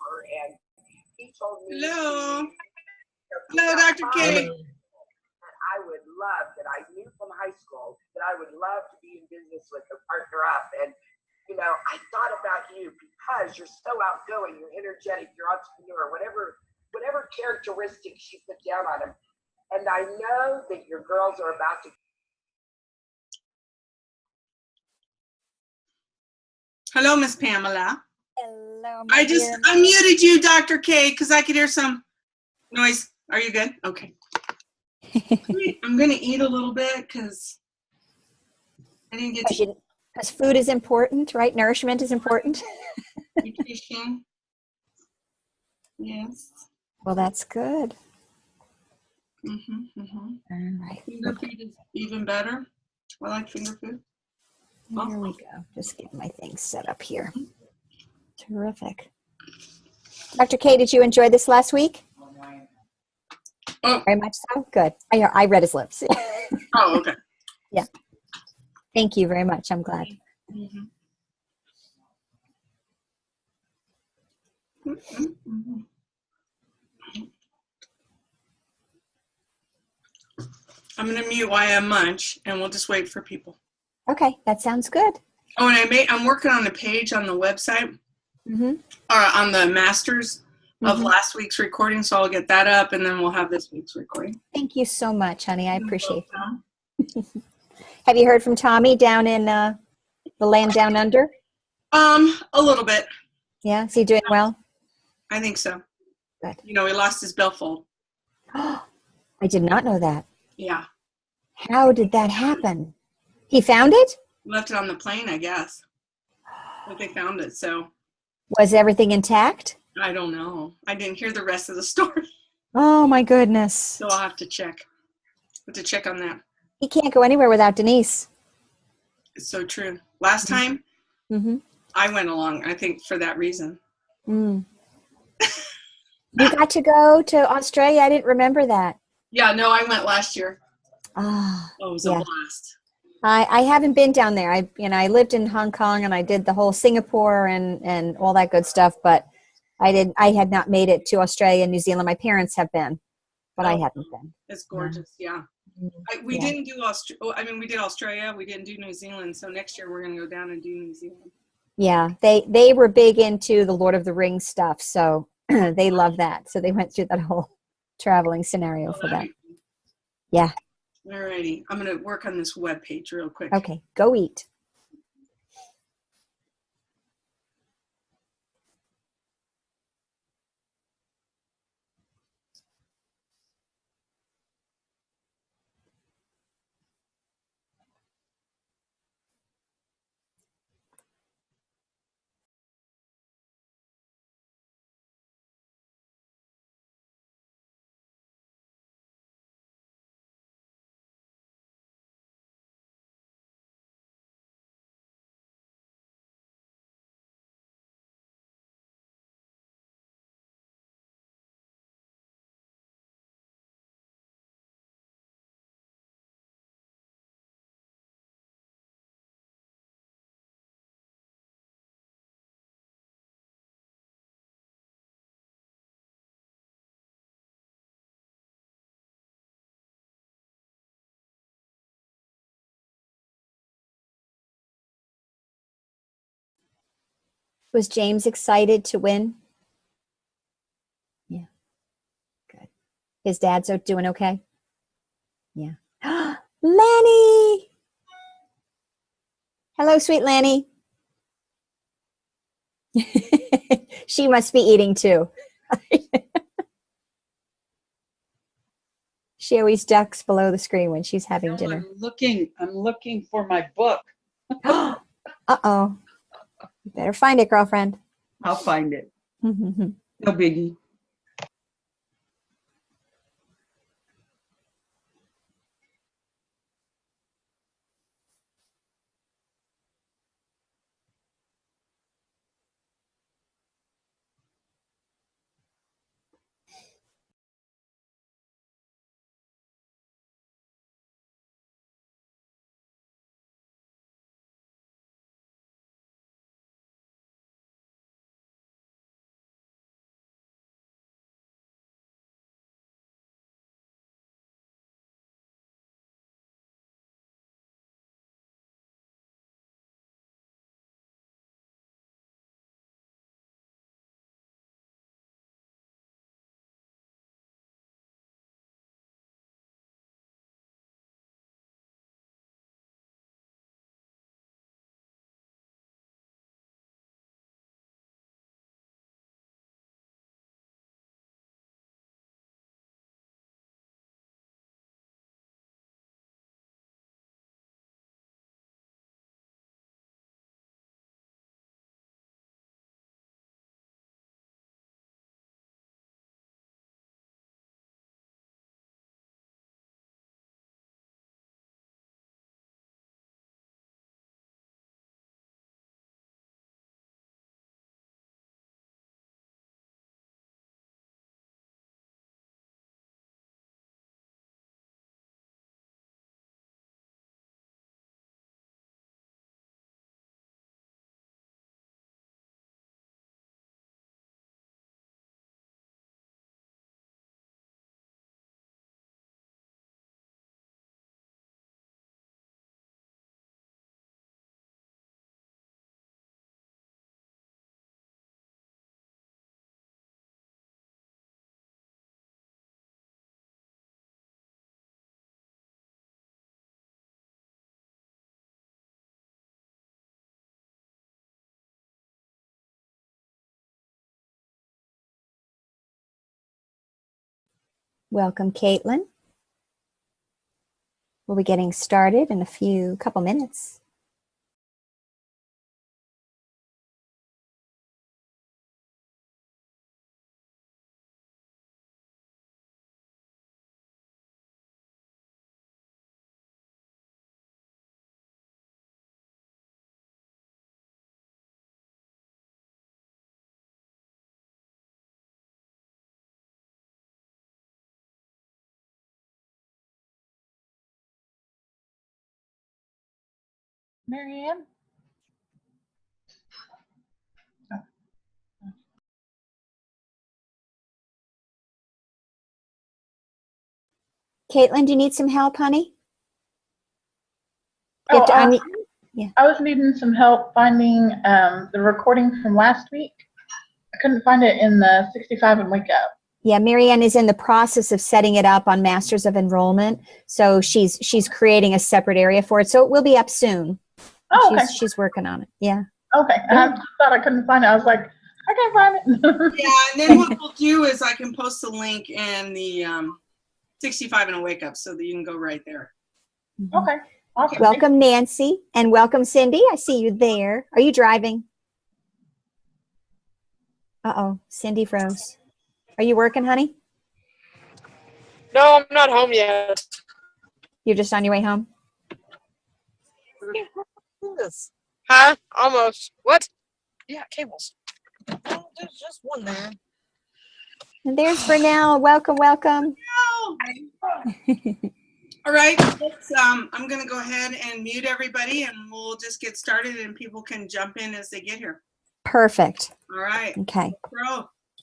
her, and he told me. Hello. Hello, Dr. K. I would love that. I knew from high school that I would love to be in business with a partner up. And, you know, I thought about you because you're so outgoing, you're energetic, you're entrepreneur, whatever characteristics you put down on him. And I know that your girls are about to. Hello, Miss Pamela. Hello. I just unmuted you, Dr. K, because I could hear some noise. Are you good? Okay. I'm going to eat a little bit because I didn't get to. Because food is important, right? Nourishment is important. Nutrition. Yes. Well, that's good. All right. Finger food is even better. I like finger food. There we go. Just get my things set up here. Terrific. Dr. K, did you enjoy this last week? Oh. Very much so? Good. I read his lips. Oh, okay. Yeah. Thank you very much. I'm glad. I'm going to mute while I munch, and we'll just wait for people. Okay, that sounds good. Oh, and I'm working on a page on the website, on the masters of last week's recording, so I'll get that up, and then we'll have this week's recording. Thank you so much, honey. I appreciate it. Have you heard from Tommy down in the land down under? A little bit. Yeah, is he doing well? I think so. Good. You know, he lost his billfold. I did not know that. Yeah. How did that happen? He found it? Left it on the plane, I guess. But they found it, so. Was everything intact? I don't know. I didn't hear the rest of the story. Oh, my goodness. So I'll have to check. On that. He can't go anywhere without Denise. It's so true. Last time, I went along, I think, for that reason. You got to go to Australia? I didn't remember that. Yeah, no, I went last year. Oh, it was a blast. I haven't been down there. I lived in Hong Kong and I did the whole Singapore and all that good stuff, but I had not made it to Australia and New Zealand. My parents have been, but I haven't been. It's gorgeous, yeah. We didn't do we did Australia, we didn't do New Zealand, so next year we're going to go down and do New Zealand. Yeah, they were big into the Lord of the Rings stuff, so they love that. So they went through that whole traveling scenario for that. Yeah. All righty. I'm going to work on this web page real quick. Okay, go eat. Was James excited to win? Yeah. Good. His dad's doing okay? Yeah. Lanny! Hello, sweet Lanny. She must be eating too. She always ducks below the screen when she's having dinner. I'm looking for my book. Uh-oh. You better find it, girlfriend. I'll find it. No biggie. Welcome, Caitlin. We'll be getting started in a couple minutes. Marianne? Caitlin, do you need some help, honey? Oh, Yeah. I was needing some help finding the recording from last week. I couldn't find it in the 65 and Wake Up. Yeah, Marianne is in the process of setting it up on Masters of Enrollment. So she's creating a separate area for it. So it will be up soon. Oh, okay. She's working on it. Yeah. Okay. I just thought I couldn't find it. I was like, I can't find it. Yeah, and then what we'll do is I can post a link in the 65 and a Wake Up so that you can go right there. Okay. Awesome. Welcome, Nancy, and welcome, Cindy. I see you there. Are you driving? Uh-oh, Cindy froze. Are you working, honey? No, I'm not home yet. You're just on your way home? Huh? Almost. What? Yeah, cables. Oh, there's just one there. And there's Bernal. Welcome, welcome. All right, I'm going to go ahead and mute everybody, and we'll just get started, and people can jump in as they get here. Perfect. All right. Okay.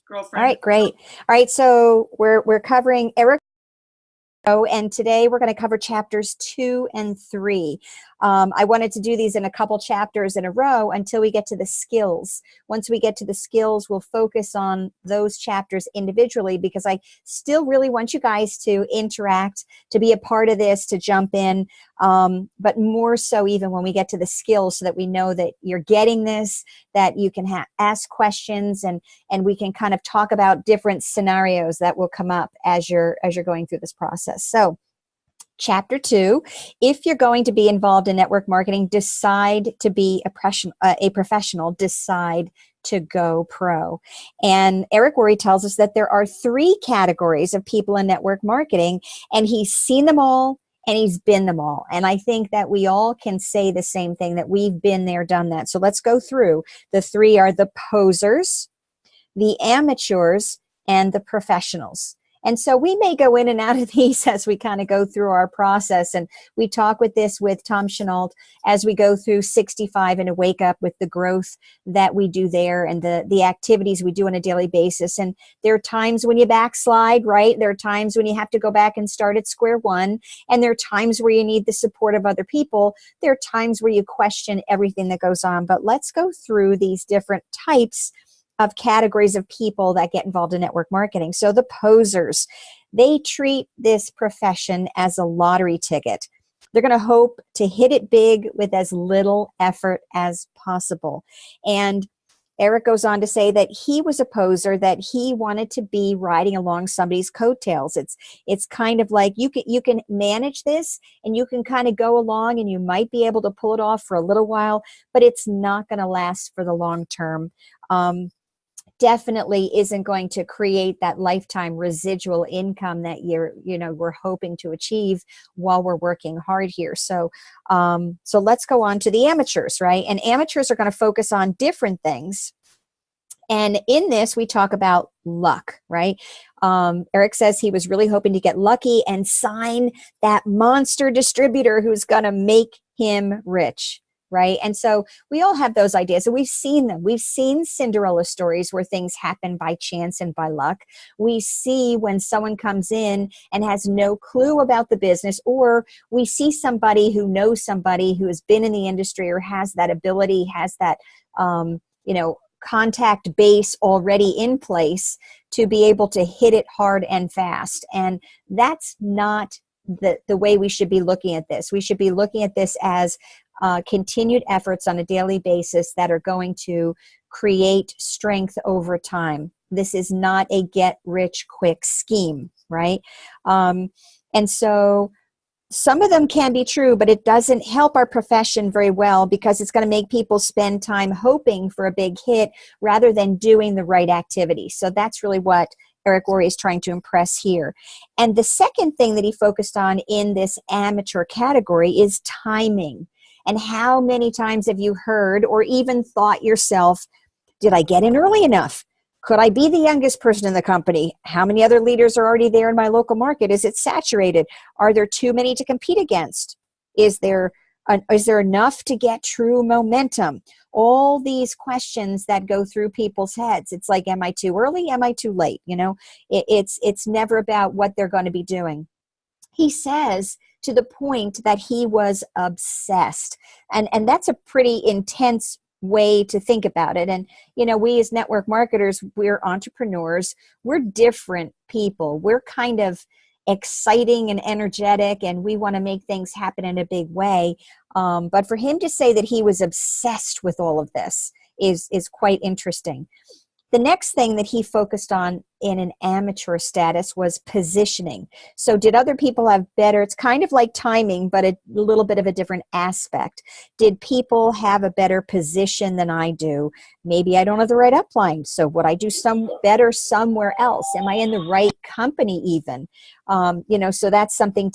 Girlfriend. All right, great. All right, so we're covering Eric. And today we're going to cover chapters 2 and 3. I wanted to do these in a couple chapters in a row until we get to the skills. Once we get to the skills, we'll focus on those chapters individually because I still really want you guys to interact, to be a part of this, to jump in, but more so even when we get to the skills so that we know that you're getting this, that you can ask questions and we can kind of talk about different scenarios that will come up as you're going through this process. So chapter 2, if you're going to be involved in network marketing, decide to be a professional, decide to go pro. And Eric Worre tells us that there are 3 categories of people in network marketing, and he's seen them all and he's been them all. And I think that we all can say the same thing, that we've been there, done that. So let's go through. The 3 are the posers, the amateurs, and the professionals. And so we may go in and out of these as we kind of go through our process. And we talk with Tom Chenault as we go through 65 and a Wake Up with the growth that we do there and the activities we do on a daily basis. And there are times when you backslide, right? There are times when you have to go back and start at square one. And there are times where you need the support of other people. There are times where you question everything that goes on. But let's go through these different types of categories of people that get involved in network marketing. So the posers, they treat this profession as a lottery ticket. They're going to hope to hit it big with as little effort as possible. And Eric goes on to say that he was a poser, that he wanted to be riding along somebody's coattails. It's kind of like you can manage this and you can kind of go along and you might be able to pull it off for a little while, but it's not going to last for the long term. Definitely isn't going to create that lifetime residual income that we're hoping to achieve while we're working hard here. So let's go on to the amateurs, right? And amateurs are going to focus on different things. And in this, we talk about luck, right? Eric says he was really hoping to get lucky and sign that monster distributor who's going to make him rich. Right. And so we all have those ideas and we've seen them. We've seen Cinderella stories where things happen by chance and by luck. We see when someone comes in and has no clue about the business, or we see somebody who knows somebody who has been in the industry or has that ability, has that, contact base already in place to be able to hit it hard and fast. And that's not the way we should be looking at this. We should be looking at this as continued efforts on a daily basis that are going to create strength over time. This is not a get rich quick scheme. right? And so some of them can be true, but it doesn't help our profession very well because it's going to make people spend time hoping for a big hit rather than doing the right activity. So that's really what Eric Worre is trying to impress here. And the second thing that he focused on in this amateur category is timing. And how many times have you heard or even thought yourself, did I get in early enough? Could I be the youngest person in the company? How many other leaders are already there in my local market? Is it saturated? Are there too many to compete against? Is there enough to get true momentum? All these questions that go through people's heads. It's like, am I too early? Am I too late? You know, it's never about what they're going to be doing. He says to the point that he was obsessed. And that's a pretty intense way to think about it. And, you know, we as network marketers, we're entrepreneurs, we're different people. We're kind of exciting and energetic, and we want to make things happen in a big way. But for him to say that he was obsessed with all of this is quite interesting. The next thing that he focused on in an amateur status was positioning. So did other people have better, it's kind of like timing, but a little bit of a different aspect. Did people have a better position than I do? Maybe I don't have the right upline. So would I do some better somewhere else? Am I in the right company even? You know, so that's something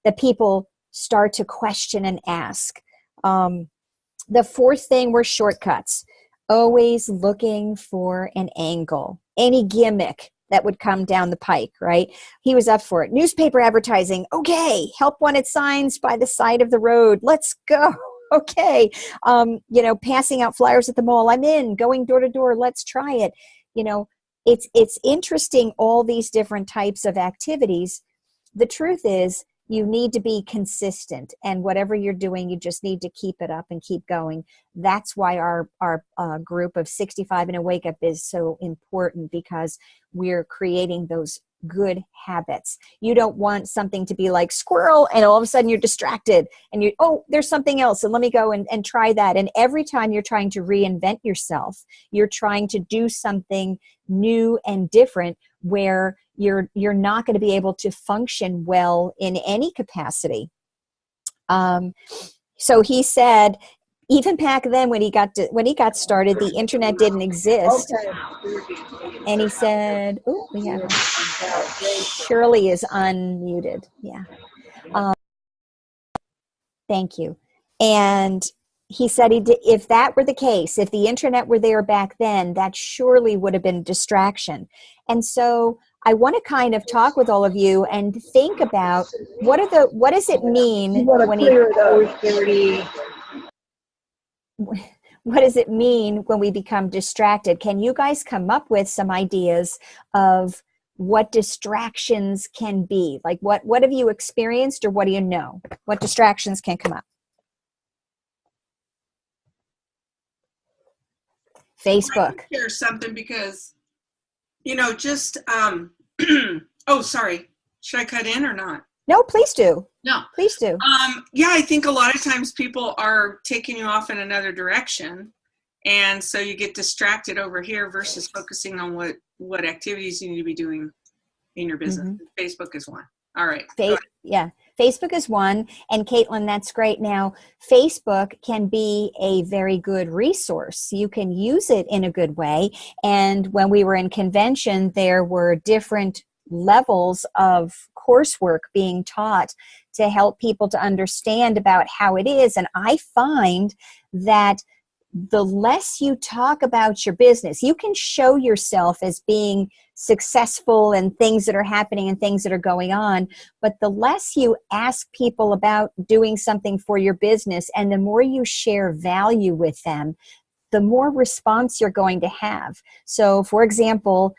that people start to question and ask. The fourth thing were shortcuts. Always looking for an angle, any gimmick that would come down the pike, right? He was up for it. Newspaper advertising. Okay. Help wanted signs by the side of the road. Let's go. Okay. You know, passing out flyers at the mall. I'm in. Going door to door. Let's try it. You know, it's interesting, all these different types of activities. The truth is, you need to be consistent, and whatever you're doing, you just need to keep it up and keep going. That's why our group of 65 and a Wake Up is so important, because we're creating those good habits. You don't want something to be like squirrel and all of a sudden you're distracted and there's something else and let me go and try that. And every time you're trying to reinvent yourself, you're trying to do something new and different where you're not going to be able to function well in any capacity. So he said, even back then when he got started, the internet didn't exist. And he said, Shirley is unmuted. Yeah. Thank you. And he said if that were the case, if the internet were there back then, that surely would have been a distraction. And so I want to kind of talk with all of you and think about what does it mean what does it mean when we become distracted? Can you guys come up with some ideas of what distractions can be? Like what have you experienced, or what do you know? What distractions can come up? Facebook. I share something because, you know, just oh, sorry. Should I cut in or not? No, please do. No. Please do. Yeah, I think a lot of times people are taking you off in another direction. And so you get distracted over here versus focusing on what activities you need to be doing in your business. Mm-hmm. Facebook is one. All right. Yeah. Facebook is one. And Caitlin, that's great. Now, Facebook can be a very good resource. You can use it in a good way. And when we were in convention, there were different levels of coursework being taught to help people to understand about how it is. And I find that the less you talk about your business, you can show yourself as being successful and things that are happening and things that are going on. But the less you ask people about doing something for your business and the more you share value with them, the more response you're going to have. So, for example,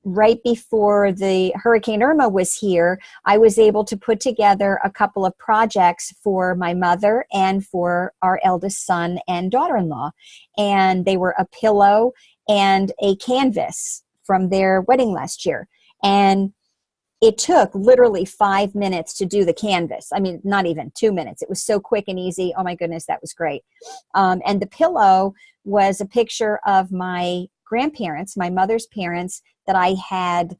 right before the Hurricane Irma was here, I was able to put together a couple of projects for my mother and for our eldest son and daughter-in-law. And they were a pillow and a canvas from their wedding last year. And it took literally 5 minutes to do the canvas. I mean, not even 2 minutes. It was so quick and easy. Oh my goodness, that was great. And the pillow was a picture of my grandparents, my mother's parents, that I had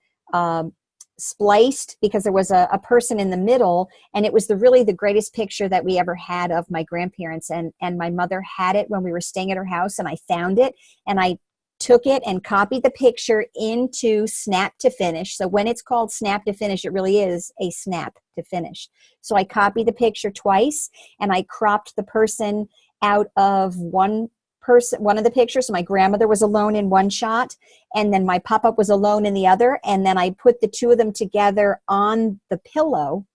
spliced because there was a person in the middle, and it was really the greatest picture that we ever had of my grandparents, and my mother had it when we were staying at her house, and I found it, and I took it and copied the picture into Snap to Finish. So when it's called Snap to Finish, it really is a snap to finish. So I copied the picture twice, and I cropped the person out of one of the pictures. So my grandmother was alone in one shot, and then my pop-up was alone in the other, and then I put the two of them together on the pillow,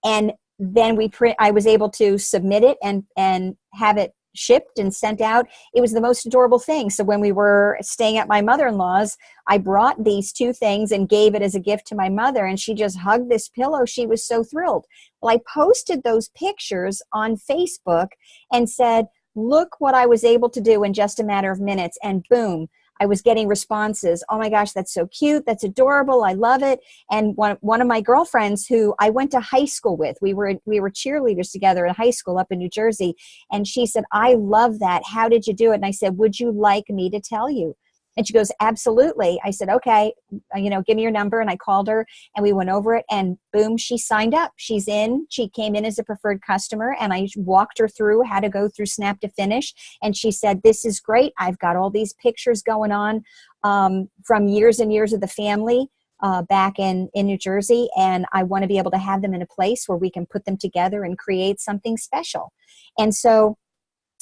and then I was able to submit it and have it shipped and sent out. It was the most adorable thing. So when we were staying at my mother-in-law's, I brought these two things and gave it as a gift to my mother, and she just hugged this pillow. She was so thrilled. Well, I posted those pictures on Facebook and said, look what I was able to do in just a matter of minutes. And boom, I was getting responses. Oh my gosh, that's so cute. That's adorable. I love it. And one of my girlfriends who I went to high school with, we were cheerleaders together in high school up in New Jersey. And she said, I love that. How did you do it? And I said, would you like me to tell you? And she goes, absolutely. I said, okay, give me your number. And I called her, and we went over it, and boom, she signed up. She's in. She came in as a preferred customer, and I walked her through how to go through Snap to Finish. And she said, this is great. I've got all these pictures going on from years and years of the family back in New Jersey. And I want to be able to have them in a place where we can put them together and create something special. And so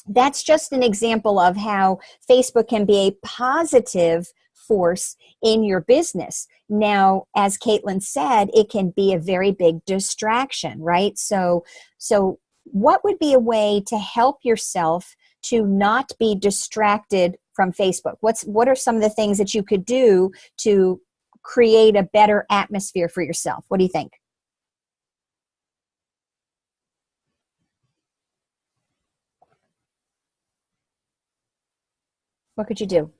that's just an example of how Facebook can be a positive force in your business. Now, as Caitlin said, it can be a very big distraction, right? So what would be a way to help yourself to not be distracted from Facebook? What are some of the things that you could do to create a better atmosphere for yourself? What do you think? What could you do?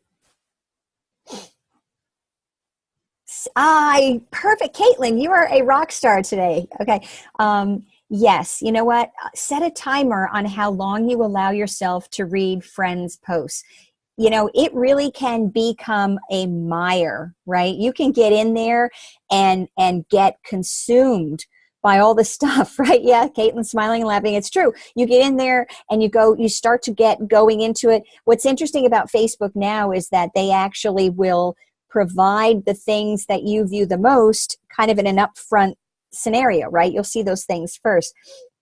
Perfect. Caitlin, you are a rock star today. Okay. Yes. You know what? Set a timer on how long you allow yourself to read friends' posts. It really can become a mire, right? You can get in there and get consumed by all the stuff, right? Yeah, Caitlin's smiling and laughing. It's true. You get in there and you start to get going into it. What's interesting about Facebook now is that they actually will provide the things that you view the most kind of in an upfront scenario, right? You'll see those things first.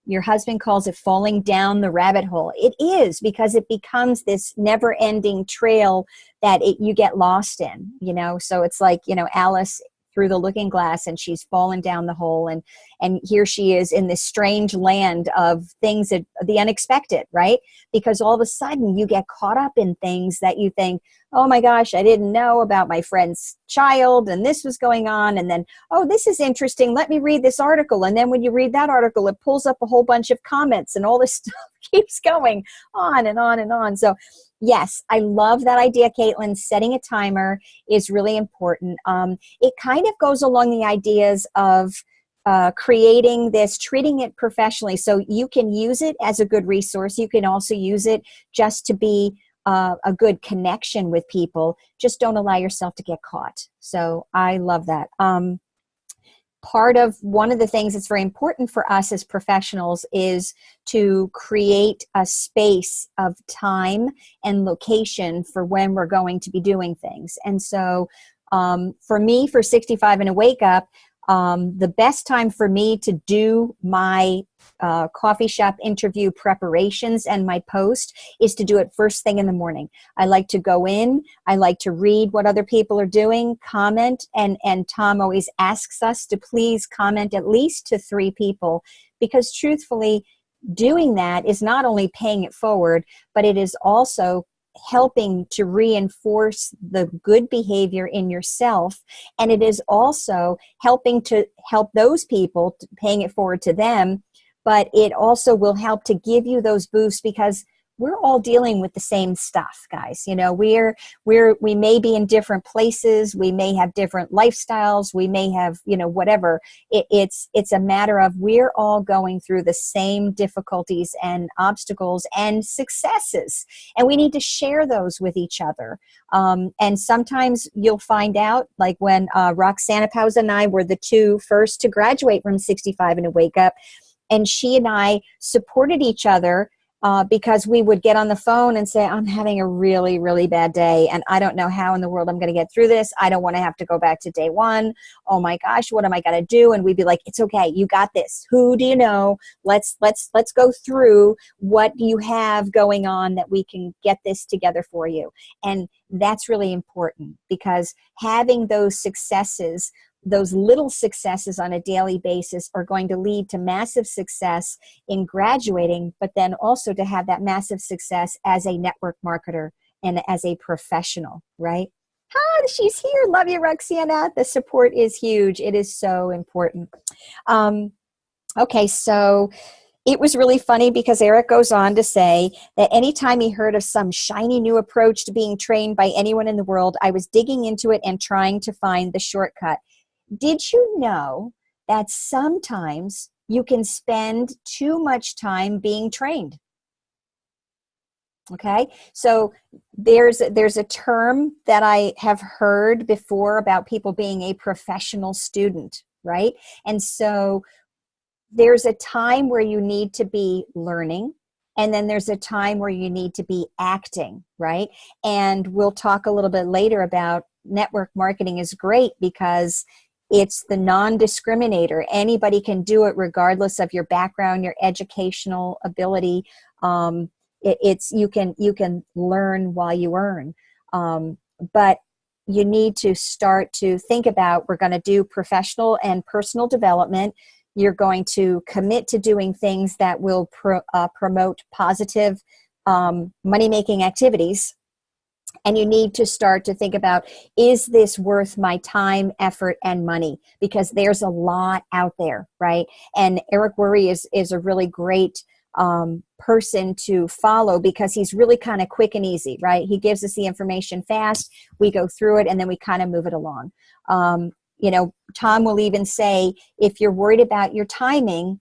Your husband calls it falling down the rabbit hole. It is, because it becomes this never-ending trail that you get lost in, So it's like, Alice through the looking glass, and she's fallen down the hole, and here she is in this strange land of things that the unexpected, right? Because all of a sudden you get caught up in things that you think, oh my gosh, I didn't know about my friend's child, and this was going on, and then, oh, this is interesting, let me read this article. And then when you read that article, it pulls up a whole bunch of comments, and all this stuff keeps going on and on and on. So yes, I love that idea, Caitlin. Setting a timer is really important. It kind of goes along the ideas of creating this, treating it professionally. So you can use it as a good resource. You can also use it just to be a good connection with people. Just don't allow yourself to get caught. So I love that. Part of one of the things that's very important for us as professionals is to create a space of time and location for when we're going to be doing things. And so for me, for 65 and a Wake Up, the best time for me to do my coffee shop interview preparations and my post is to do it first thing in the morning. I like to go in, I like to read what other people are doing, comment, and Tom always asks us to please comment at least to 3 people, because truthfully, doing that is not only paying it forward, but it is also helping to reinforce the good behavior in yourself. And it is also helping to help those people, paying it forward to them, but it also will help to give you those boosts, because we're all dealing with the same stuff, guys. You know, we may be in different places. We may have different lifestyles. We may have, you know, whatever. It's a matter of we're all going through the same difficulties and obstacles and successes. And we need to share those with each other. And sometimes you'll find out, like when Roxana Pauza and I were the two first to graduate from 65 and to Wake Up, and she and I supported each other because we would get on the phone and say, I'm having a really, really bad day, and I don't know how in the world I'm going to get through this. I don't want to have to go back to day one. Oh my gosh, what am I going to do? And we'd be like, it's okay. You got this. Who do you know? Let's go through what you have going on that we can get this together for you. And that's really important, because having those successes, those little successes on a daily basis, are going to lead to massive success in graduating, but then also to have that massive success as a network marketer and as a professional, right? Ah, she's here. Love you, Roxana. The support is huge. It is so important. Okay, so it was really funny because Eric goes on to say that anytime he heard of some shiny new approach to being trained by anyone in the world, I was digging into it and trying to find the shortcut. Did you know that sometimes you can spend too much time being trained? Okay, so there's a term that I have heard before about people being a professional student, right? And so there's a time where you need to be learning, and then there's a time where you need to be acting, right? And we'll talk a little bit later about network marketing is great because it's the non-discriminator. Anybody can do it regardless of your background, your educational ability. You can learn while you earn. But you need to start to think about, we're going to do professional and personal development. You're going to commit to doing things that will promote positive money-making activities. And you need to start to think about, is this worth my time, effort, and money? Because there's a lot out there, right? And Eric Worre is a really great person to follow because he's really kind of quick and easy, right? He gives us the information fast, we go through it, and then we kind of move it along. You know, Tom will even say, if you're worried about your timing,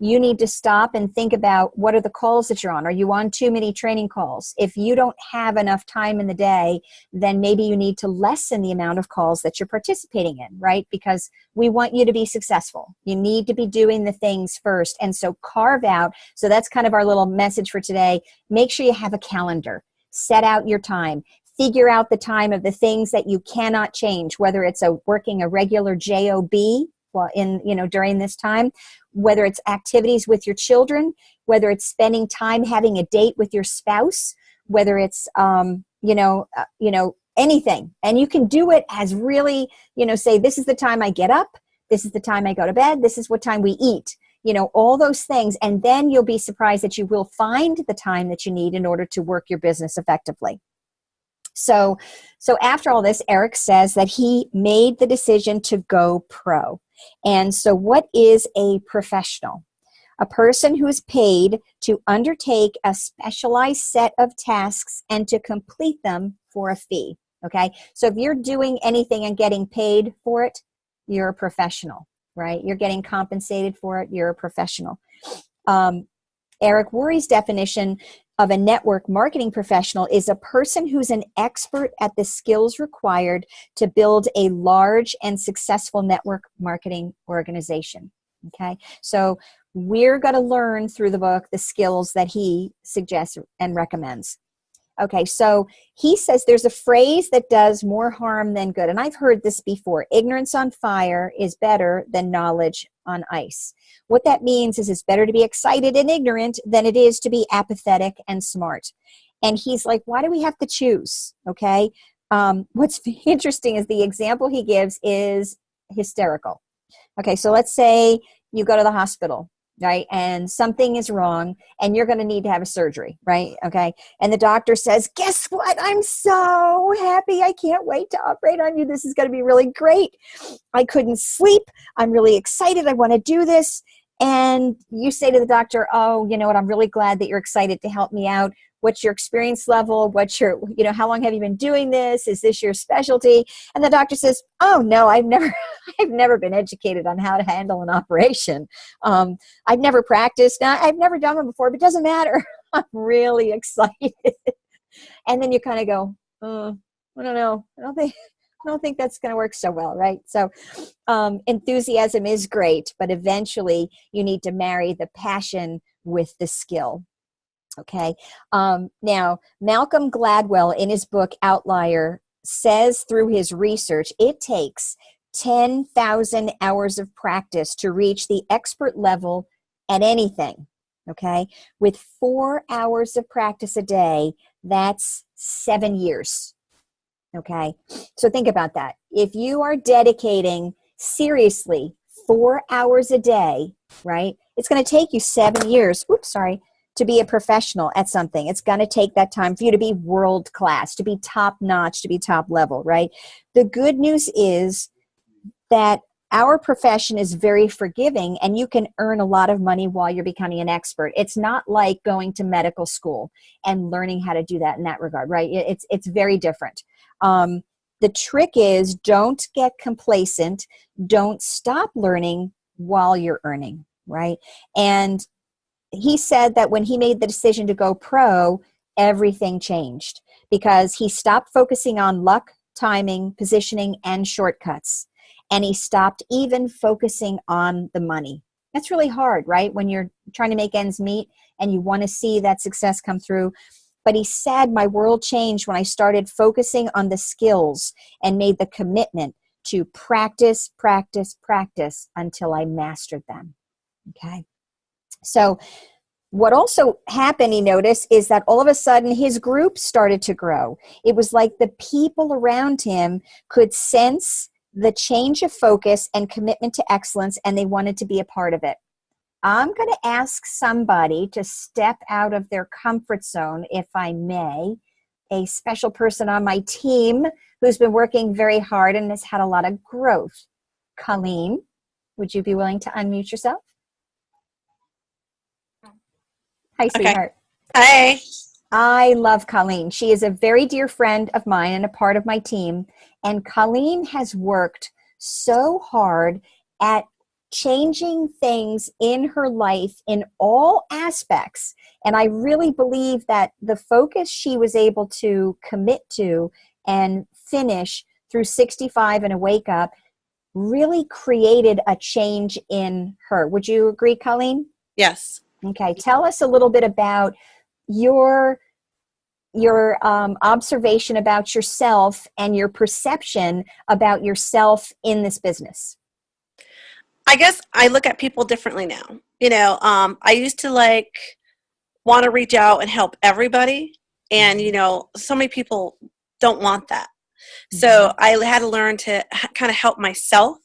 you need to stop and think about, what are the calls that you're on? Are you on too many training calls? If you don't have enough time in the day, then maybe you need to lessen the amount of calls that you're participating in, right? Because we want you to be successful. You need to be doing the things first. And so carve out, so that's kind of our little message for today. Make sure you have a calendar. Set out your time. Figure out the time of the things that you cannot change, whether it's working a regular job during this time, whether it's activities with your children, whether it's spending time having a date with your spouse, whether it's anything. And you can do it as really, say, this is the time I get up, this is the time I go to bed, this is what time we eat, all those things. And then you'll be surprised that you will find the time that you need in order to work your business effectively. So after all this, Eric says that he made the decision to go pro. And so what is a professional? A person who is paid to undertake a specialized set of tasks and to complete them for a fee. Okay, so if you're doing anything and getting paid for it, you're a professional, right? You're getting compensated for it, you're a professional. Eric Worre's definition of a network marketing professional is a person who's an expert at the skills required to build a large and successful network marketing organization. Okay, so we're going to learn through the book the skills that he suggests and recommends. Okay, so he says there's a phrase that does more harm than good. And I've heard this before. Ignorance on fire is better than knowledge on ice. What that means is it's better to be excited and ignorant than it is to be apathetic and smart. And he's like, why do we have to choose? Okay, what's interesting is the example he gives is hysterical. Okay, so let's say you go to the hospital, right? And something is wrong and you're going to need to have a surgery, right? Okay. And the doctor says, guess what? I'm so happy. I can't wait to operate on you. This is going to be really great. I couldn't sleep. I'm really excited. I want to do this. and you say to the doctor, oh, you know what, I'm really glad that you're excited to help me out. What's your experience level? What's your, you know, how long have you been doing this? Is this your specialty? And the doctor says, oh no, I've never, I've never been educated on how to handle an operation. I've never practiced. I've never done one before, but it doesn't matter. I'm really excited. And then you kind of go, I don't know. I don't think that's going to work so well, right? So enthusiasm is great, but eventually you need to marry the passion with the skill. Okay. Now, Malcolm Gladwell in his book Outlier says through his research, it takes 10,000 hours of practice to reach the expert level at anything. Okay. With 4 hours of practice a day, that's 7 years. Okay. So think about that. If you are dedicating seriously 4 hours a day, right, it's going to take you 7 years. To be a professional at something. It's going to take that time for you to be world class, to be top notch, to be top level, right? The good news is that our profession is very forgiving and you can earn a lot of money while you're becoming an expert. It's not like going to medical school and learning how to do that in that regard, right? It's very different. The trick is don't get complacent. Don't stop learning while you're earning, right? And he said that when he made the decision to go pro, everything changed because he stopped focusing on luck, timing, positioning, and shortcuts. And he stopped even focusing on the money. That's really hard, right? When you're trying to make ends meet and you want to see that success come through. But he said, my world changed when I started focusing on the skills and made the commitment to practice, practice, practice until I mastered them. Okay. So what also happened, he noticed, is that all of a sudden his group started to grow. It was like the people around him could sense the change of focus and commitment to excellence, and they wanted to be a part of it. I'm going to ask somebody to step out of their comfort zone, if I may, a special person on my team who's been working very hard and has had a lot of growth. Colleen, would you be willing to unmute yourself? Hi, sweetheart. Hi. I love Colleen. She is a very dear friend of mine and a part of my team. And Colleen has worked so hard at changing things in her life in all aspects. And I really believe that the focus she was able to commit to and finish through 65 and a wake up really created a change in her. Would you agree, Colleen? Yes. Okay, tell us a little bit about your observation about yourself and your perception about yourself in this business. I guess I look at people differently now. I used to want to reach out and help everybody, and so many people don't want that. So I had to learn to kind of help myself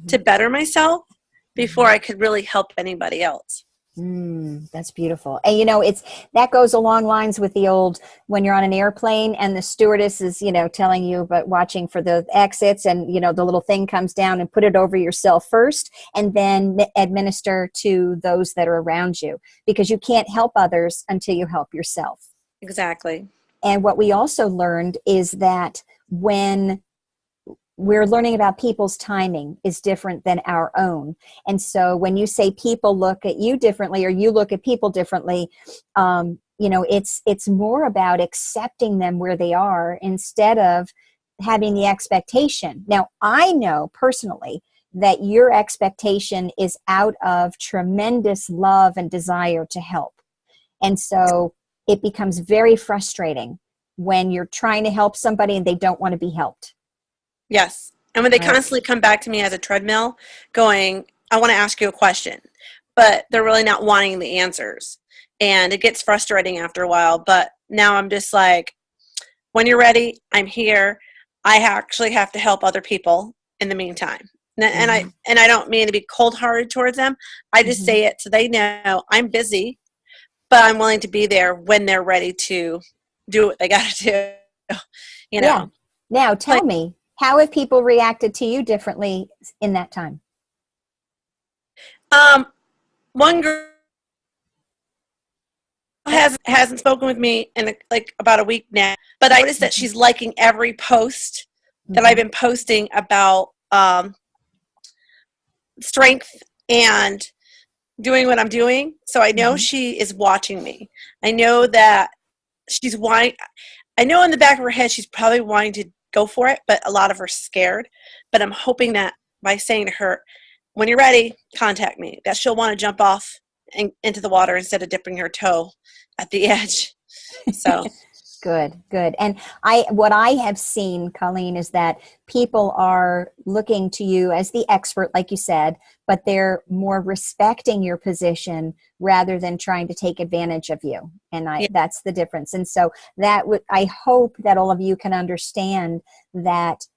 to better myself before I could really help anybody else. That's beautiful. And that goes along lines with the old, when you're on an airplane and the stewardess is, telling you, but watching for the exits, and, the little thing comes down, and put it over yourself first and then administer to those that are around you, because you can't help others until you help yourself. Exactly. And what we also learned is that when we're learning about people's timing is different than our own. And so when you say people look at you differently, or you look at people differently, it's more about accepting them where they are instead of having the expectation. Now, I know personally that your expectation is out of tremendous love and desire to help. And so it becomes very frustrating when you're trying to help somebody and they don't want to be helped. Yes. And when they constantly come back to me as a treadmill going, I want to ask you a question, but they're really not wanting the answers. And it gets frustrating after a while. But now I'm just like, when you're ready, I'm here. I actually have to help other people in the meantime. And I don't mean to be cold-hearted towards them. I just say it so they know I'm busy, but I'm willing to be there when they're ready to do what they got to do. Yeah. Now tell me, how have people reacted to you differently in that time? one girl hasn't spoken with me in like about a week now, but I noticed that she's liking every post that I've been posting about strength and doing what I'm doing. So I know she is watching me. I know that she's wanting, I know in the back of her head she's probably wanting to go for it, but a lot of her scared. But I'm hoping that by saying to her, when you're ready, contact me, that she'll want to jump off into the water instead of dipping her toe at the edge. So Good. And what I have seen, Colleen, is that people are looking to you as the expert, like you said, but they're more respecting your position rather than trying to take advantage of you. And that's the difference. And so I hope that all of you can understand that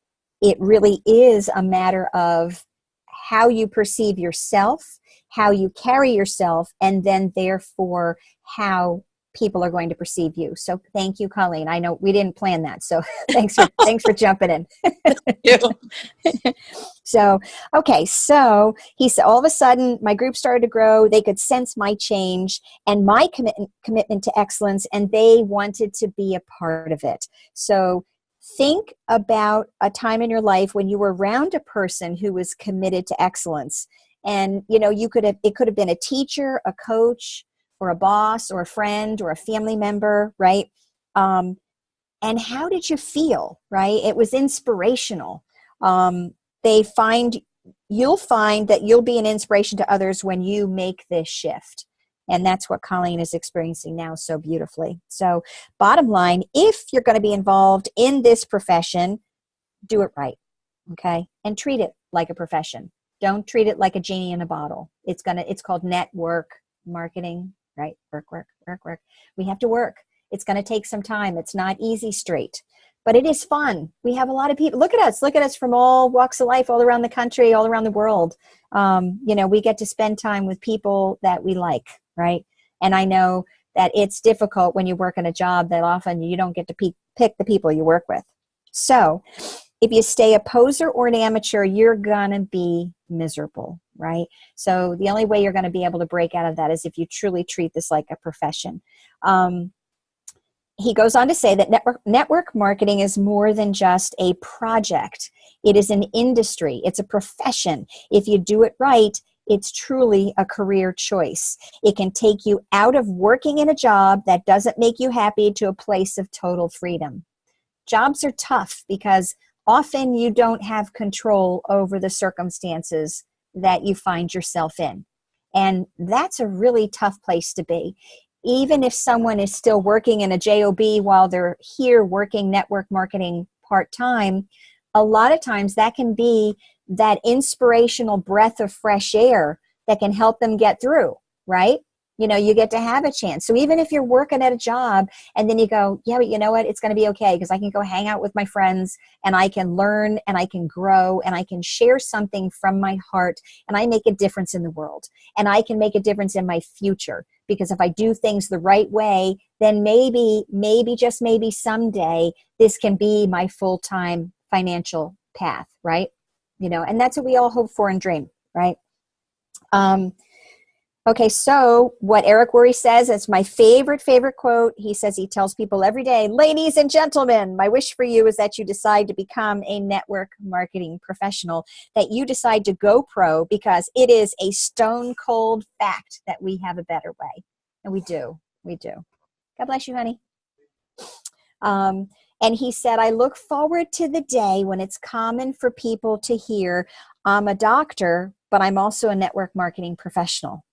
it really is a matter of how you perceive yourself, how you carry yourself, and then therefore how people are going to perceive you. So thank you, Colleen. I know we didn't plan that. So thanks for jumping in. So, okay. So he said, all of a sudden my group started to grow. They could sense my change and my commitment to excellence, and they wanted to be a part of it. So think about a time in your life when you were around a person who was committed to excellence. And, it could have been a teacher, a coach, or a boss, or a friend, or a family member, right? And how did you feel, right? It was inspirational. You'll find that you'll be an inspiration to others when you make this shift. And that's what Colleen is experiencing now so beautifully. So bottom line, if you're going to be involved in this profession, do it right, okay? And treat it like a profession. Don't treat it like a genie in a bottle. It's called network marketing, right? Work. We have to work. It's going to take some time. It's not easy straight, but it is fun. We have a lot of people. Look at us from all walks of life, all around the country, all around the world. We get to spend time with people that we like, right? And I know that it's difficult when you work in a job that often you don't get to pick the people you work with. So if you stay a poser or an amateur, you're going to be miserable, right? So the only way you're going to be able to break out of that is if you truly treat this like a profession. He goes on to say that network marketing is more than just a project. It is an industry. It's a profession. If you do it right, it's truly a career choice. It can take you out of working in a job that doesn't make you happy to a place of total freedom. Jobs are tough because often you don't have control over the circumstances that you find yourself in. And that's a really tough place to be. Even if someone is still working in a job while they're here working network marketing part-time, a lot of times that can be that inspirational breath of fresh air that can help them get through, right? You get to have a chance. So even if you're working at a job and then you go, yeah, but you know what? It's going to be okay because I can go hang out with my friends and I can learn and I can grow and I can share something from my heart and I make a difference in the world and I can make a difference in my future. Because if I do things the right way, then maybe just maybe someday this can be my full-time financial path, right? And that's what we all hope for and dream, right? Okay, so what Eric Worre says, it's my favorite quote. He says he tells people every day, ladies and gentlemen, my wish for you is that you decide to become a network marketing professional, that you decide to go pro because it is a stone cold fact that we have a better way. And we do. God bless you, honey. And he said, I look forward to the day when it's common for people to hear, I'm a doctor, but I'm also a network marketing professional.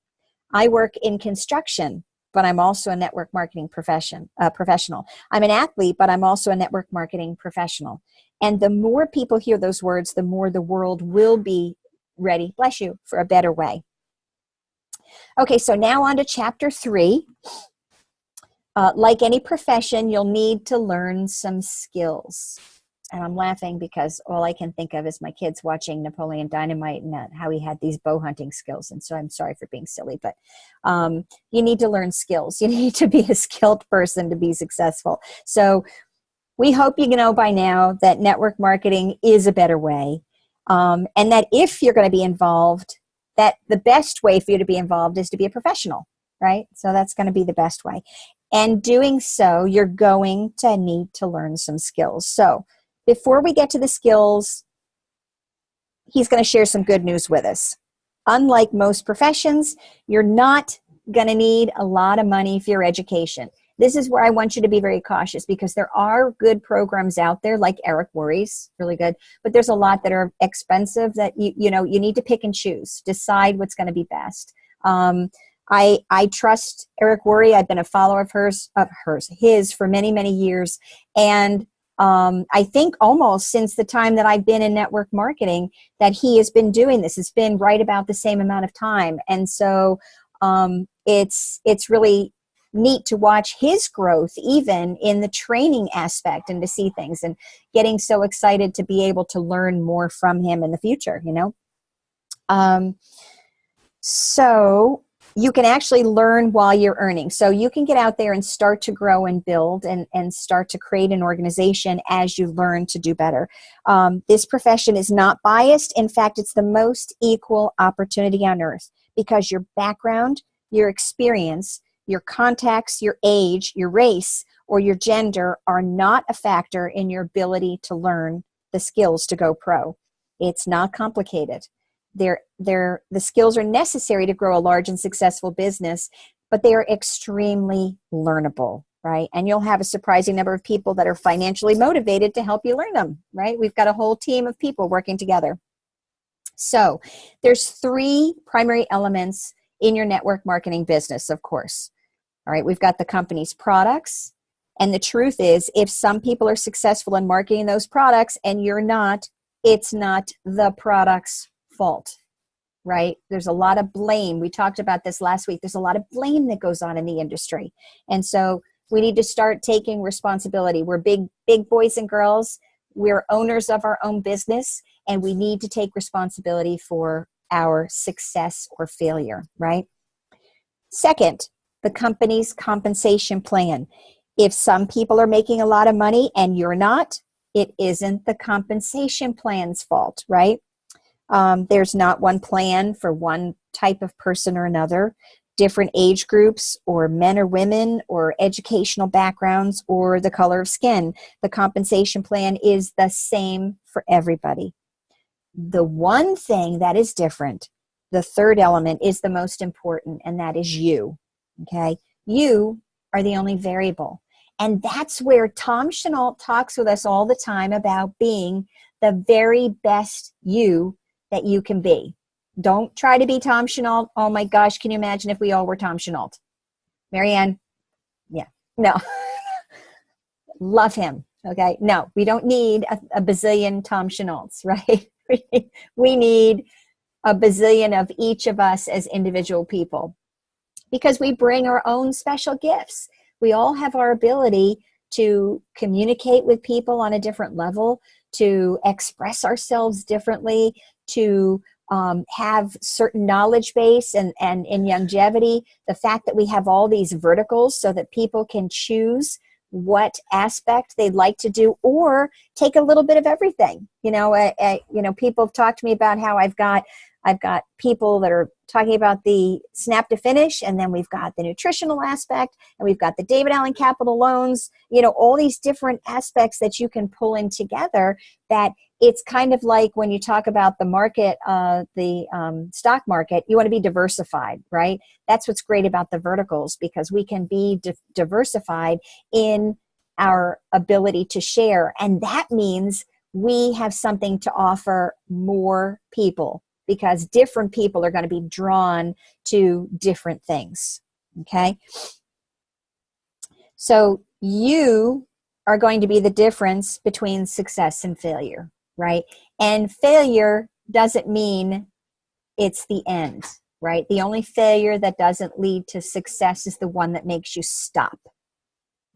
I work in construction, but I'm also a network marketing professional. I'm an athlete, but I'm also a network marketing professional. And the more people hear those words, the more the world will be ready, bless you, for a better way. Okay, so now on to chapter 3. Like any profession, you'll need to learn some skills. And I'm laughing because all I can think of is my kids watching Napoleon Dynamite and how he had these bow hunting skills. And so I'm sorry for being silly, but you need to learn skills. You need to be a skilled person to be successful. So we hope you know by now that network marketing is a better way. And that if you're going to be involved, that the best way for you to be involved is to be a professional, right? So that's going to be the best way. And doing so, you're going to need to learn some skills. So before we get to the skills, he's going to share some good news with us. Unlike most professions, you're not going to need a lot of money for your education. This is where I want you to be very cautious, because there are good programs out there like Eric Worre's, really good, but there's a lot that are expensive that you need to pick and choose, decide what's going to be best. I trust Eric Worre. I've been a follower of his for many, many years. And I think almost since the time that I've been in network marketing that he has been doing this. It's been right about the same amount of time. And so it's really neat to watch his growth even in the training aspect and to see things, and getting so excited to be able to learn more from him in the future, So you can actually learn while you're earning. So you can get out there and start to grow and build and start to create an organization as you learn to do better. This profession is not biased. In fact, it's the most equal opportunity on earth, because your background, your experience, your contacts, your age, your race, or your gender are not a factor in your ability to learn the skills to go pro. It's not complicated. The skills are necessary to grow a large and successful business, but they are extremely learnable, right? And you'll have a surprising number of people that are financially motivated to help you learn them, right? We've got a whole team of people working together. So there's 3 primary elements in your network marketing business, of course. All right, we've got the company's products. And the truth is, if some people are successful in marketing those products and you're not, it's not the product's fault, right? There's a lot of blame. We talked about this last week. There's a lot of blame that goes on in the industry. And so we need to start taking responsibility. We're big boys and girls. We're owners of our own business, and we need to take responsibility for our success or failure, right? Second, the company's compensation plan. If some people are making a lot of money and you're not, it isn't the compensation plan's fault, right? There's not one plan for one type of person or another. Different age groups, or men or women, or educational backgrounds, or the color of skin. The compensation plan is the same for everybody. The one thing that is different, the third element, is the most important, and that is you. Okay? You are the only variable. And that's where Tom Chenault talks with us all the time about being the very best you that you can be. Don't try to be Tom Chenault. Oh my gosh, can you imagine if we all were Tom Chenault? Marianne? Yeah. No. Love him. Okay? No, we don't need a bazillion Tom Chenaults, right? We need a bazillion of each of us as individual people, because we bring our own special gifts. We all have our ability to communicate with people on a different level, to express ourselves differently, to have certain knowledge base, and in longevity, the fact that we have all these verticals so that people can choose what aspect they'd like to do, or take a little bit of everything. People have talked to me about how I've got people that are talking about the snap to finish, and then we've got the nutritional aspect, and we've got the David Allen Capital loans, all these different aspects that you can pull in together. That it's kind of like when you talk about the market, the stock market, you want to be diversified, right? That's what's great about the verticals, because we can be diversified in our ability to share. And that means we have something to offer more people, because different people are going to be drawn to different things. Okay? So you are going to be the difference between success and failure, right? And failure doesn't mean it's the end, right? The only failure that doesn't lead to success is the one that makes you stop.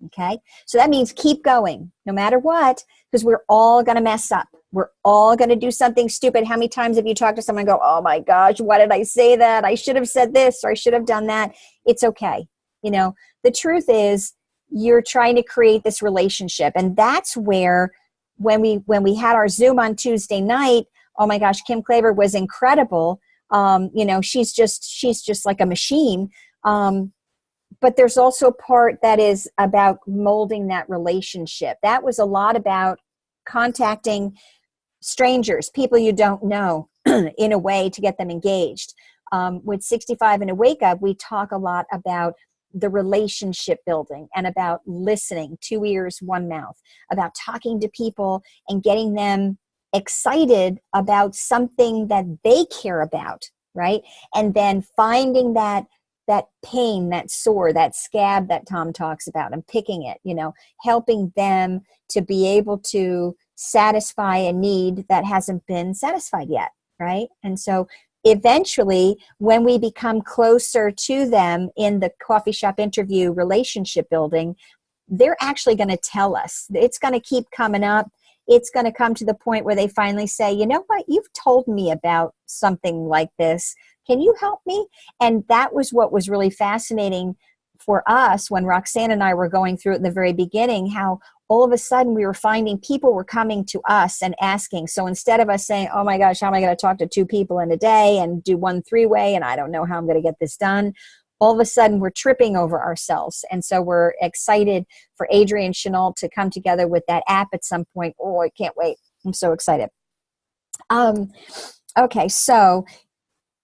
Okay? So that means keep going no matter what, because we're all going to mess up. We're all going to do something stupid. How many times have you talked to someone and go, oh my gosh, why did I say that? I should have said this, or I should have done that. It's okay. The truth is, you're trying to create this relationship. And that's where, when we had our Zoom on Tuesday night, oh my gosh, Kim Klaver was incredible. You know, she's just like a machine. But there's also a part that is about molding that relationship. That was a lot about contacting strangers, people you don't know, in a way to get them engaged. With 65 and a Wake Up, we talk a lot about the relationship building and about listening, 2 ears, 1 mouth, about talking to people and getting them excited about something that they care about, right? And then finding that pain, that sore, that scab that Tom talks about, and picking it, you know, helping them to be able to satisfy a need that hasn't been satisfied yet, right? And so eventually, when we become closer to them in the coffee shop interview relationship building, they're actually going to tell us. It's going to keep coming up. It's going to come to the point where they finally say, you know what, you've told me about something like this. Can you help me? And that was what was really fascinating for us when Roxanne and I were going through it in the very beginning, how all of a sudden we were finding people were coming to us and asking. So instead of us saying, oh my gosh, how am I going to talk to 2 people in a day and do 1 3-way and I don't know how I'm going to get this done, all of a sudden we're tripping over ourselves. And so we're excited for Adrienne Chenault to come together with that app at some point. Oh, I can't wait. I'm so excited. Okay, so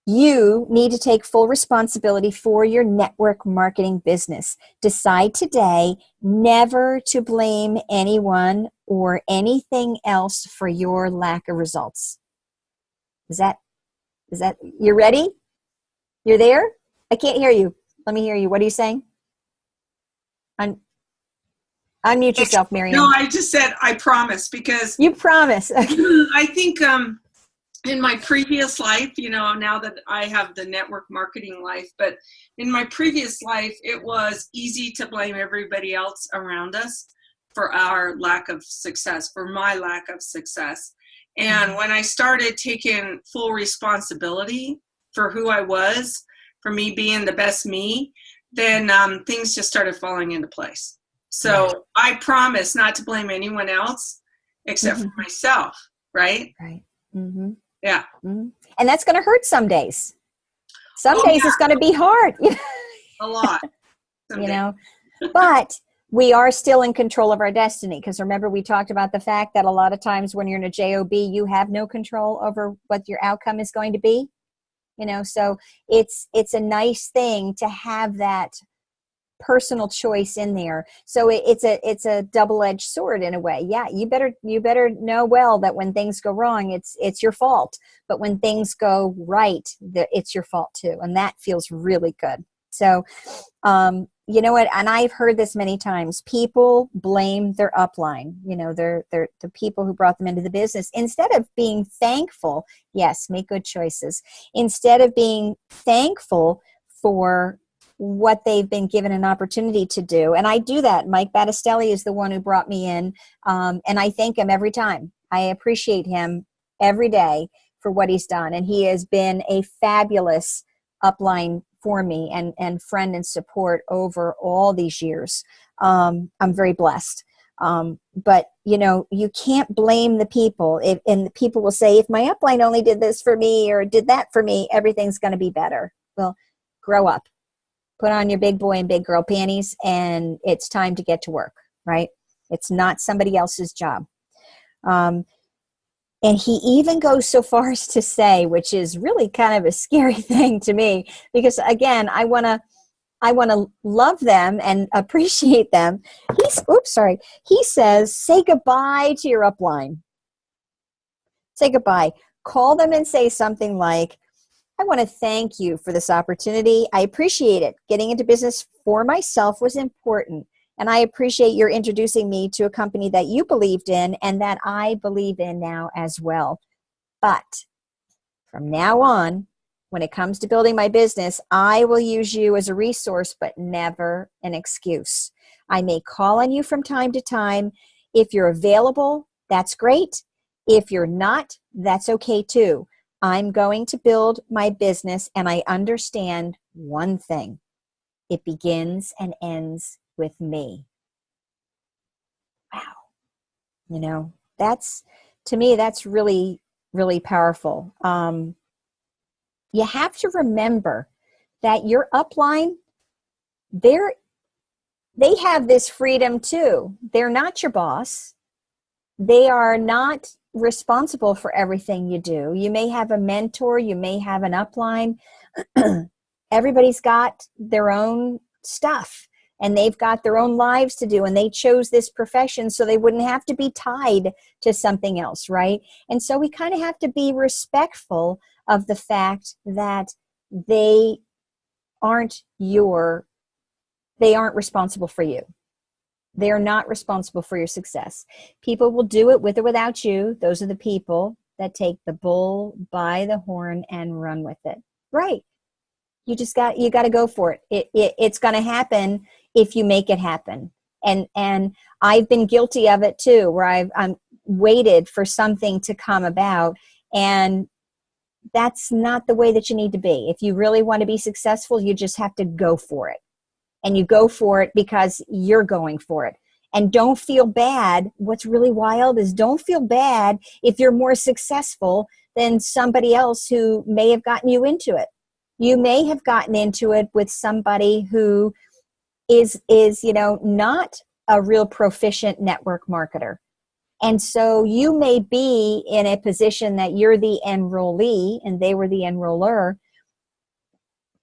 you need to take full responsibility for your network marketing business. Decide today never to blame anyone or anything else for your lack of results. Is that, you're ready? You're there? I can't hear you. Let me hear you. What are you saying? Unmute yourself, Miriam. No, I just said I promise, because you promise. Okay. I think in my previous life, you know, now that I have the network marketing life, but in my previous life, it was easy to blame everybody else around us for our lack of success, for my lack of success. And when I started taking full responsibility for who I was, for me being the best me, then things just started falling into place. So I promise not to blame anyone else except for myself, right? Right. Mm-hmm. Yeah. Mm-hmm. And that's going to hurt some days. Some days it's going to be hard. A lot. You know, but we are still in control of our destiny, because remember we talked about the fact that a lot of times when you're in a job, you have no control over what your outcome is going to be. You know, so it's a nice thing to have that personal choice in there. So it's a double-edged sword in a way. Yeah, you better know well that when things go wrong, it's your fault. But when things go right, it's your fault too, and that feels really good. So, you know what? And I've heard this many times. People blame their upline. You know, they're the people who brought them into the business, instead of being thankful. Yes, make good choices. Instead of being thankful for what they've been given an opportunity to do. And I do that. Mike Battistelli is the one who brought me in. And I thank him every time. I appreciate him every day for what he's done. And he has been a fabulous upline for me and friend and support over all these years. I'm very blessed. But you know, you can't blame the people. And the people will say, if my upline only did this for me or did that for me, everything's going to be better. Well, grow up. Put on your big boy and big girl panties, and it's time to get to work, right? It's not somebody else's job. And he even goes so far as to say, which is really kind of a scary thing to me, because again, I want to love them and appreciate them. He says, say goodbye to your upline. Say goodbye. Call them and say something like, I want to thank you for this opportunity. I appreciate it. Getting into business for myself was important. And I appreciate your introducing me to a company that you believed in and that I believe in now as well. But from now on, when it comes to building my business, I will use you as a resource, but never an excuse. I may call on you from time to time. If you're available, that's great. If you're not, that's okay too. I'm going to build my business, and I understand one thing. It begins and ends with me. Wow. You know, to me, that's really, really powerful. you have to remember that your upline, they have this freedom too. They're not your boss. They are not responsible for everything you do. You may have a mentor, you may have an upline. Everybody's got their own stuff and they've got their own lives to do, and they chose this profession so they wouldn't have to be tied to something else, right? And so we kind of have to be respectful of the fact that they aren't responsible for you. They are not responsible for your success. People will do it with or without you. Those are the people that take the bull by the horn and run with it. Right. You got to go for it. It's going to happen if you make it happen. And I've been guilty of it too, where I'm waited for something to come about, and that's not the way that you need to be. If you really want to be successful, you just have to go for it. And you go for it because you're going for it. And don't feel bad. What's really wild is don't feel bad if you're more successful than somebody else who may have gotten you into it. You may have gotten into it with somebody who is not a real proficient network marketer. And so you may be in a position that you're the enrollee and they were the enroller,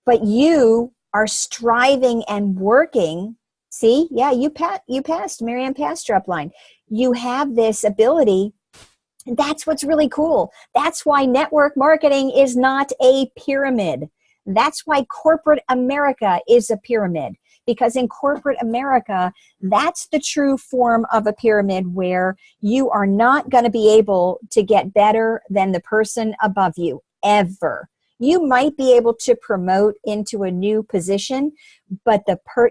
but you are striving and working. See, yeah, you passed. Marianne passed your upline. You have this ability. And that's what's really cool. That's why network marketing is not a pyramid. That's why corporate America is a pyramid. Because in corporate America, that's the true form of a pyramid, where you are not going to be able to get better than the person above you ever. You might be able to promote into a new position, but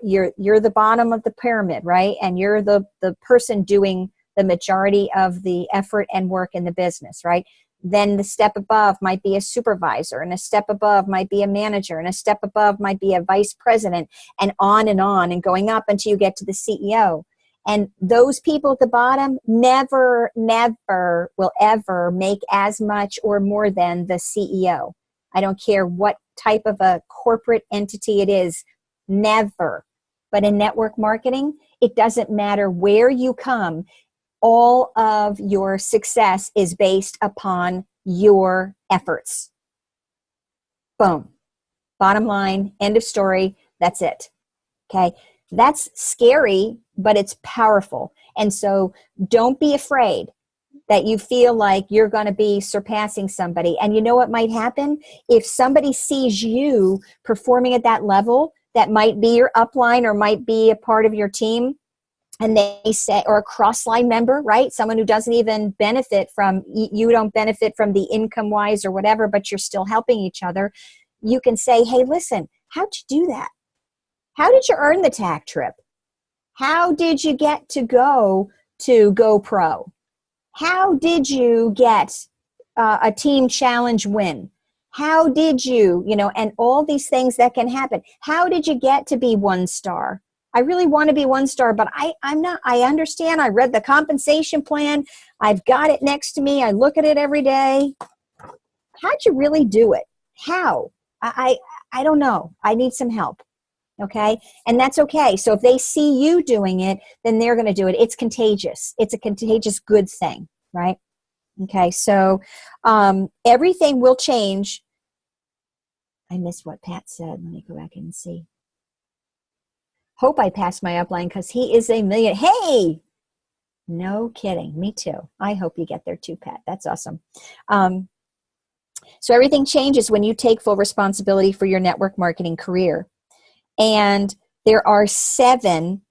you're the bottom of the pyramid, right? And you're the person doing the majority of the effort and work in the business, right? Then the step above might be a supervisor, and a step above might be a manager, and a step above might be a vice president, and on and going up until you get to the CEO. And those people at the bottom never will ever make as much or more than the CEO. I don't care what type of a corporate entity it is, never. But in network marketing, it doesn't matter where you come. All of your success is based upon your efforts. Boom. Bottom line, end of story. That's it. Okay. That's scary, but it's powerful. And so don't be afraid that you feel like you're going to be surpassing somebody. And you know what might happen? If somebody sees you performing at that level, that might be your upline or might be a part of your team, and they say, or a cross-line member, right? Someone who doesn't even benefit from, you don't benefit from the income-wise or whatever, but you're still helping each other. You can say, hey, listen, how'd you do that? How did you earn the TAC trip? How did you get to go to GoPro? How did you get a team challenge win? How did you, and all these things that can happen. How did you get to be 1 star? I really want to be 1 star, but I'm not. I understand. I read the compensation plan. I've got it next to me. I look at it every day. How'd you really do it? How? I don't know. I need some help. Okay. And that's okay. So if they see you doing it, then they're going to do it. It's contagious. It's a contagious good thing, right? Okay. So everything will change. I missed what Pat said. Let me go back and see. Hope I passed my upline because he is a million. Hey, no kidding. Me too. I hope you get there too, Pat. That's awesome. So everything changes when you take full responsibility for your network marketing career. And there are 7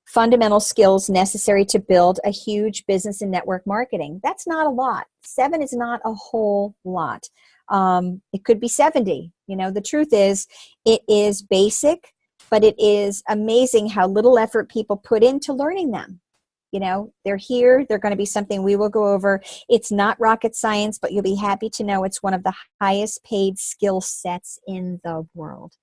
fundamental skills necessary to build a huge business in network marketing. That's not a lot. 7 is not a whole lot. It could be 70. The truth is, it is basic, but it is amazing how little effort people put into learning them. They're here. They're going to be something we will go over. It's not rocket science, but you'll be happy to know it's one of the highest paid skill sets in the world.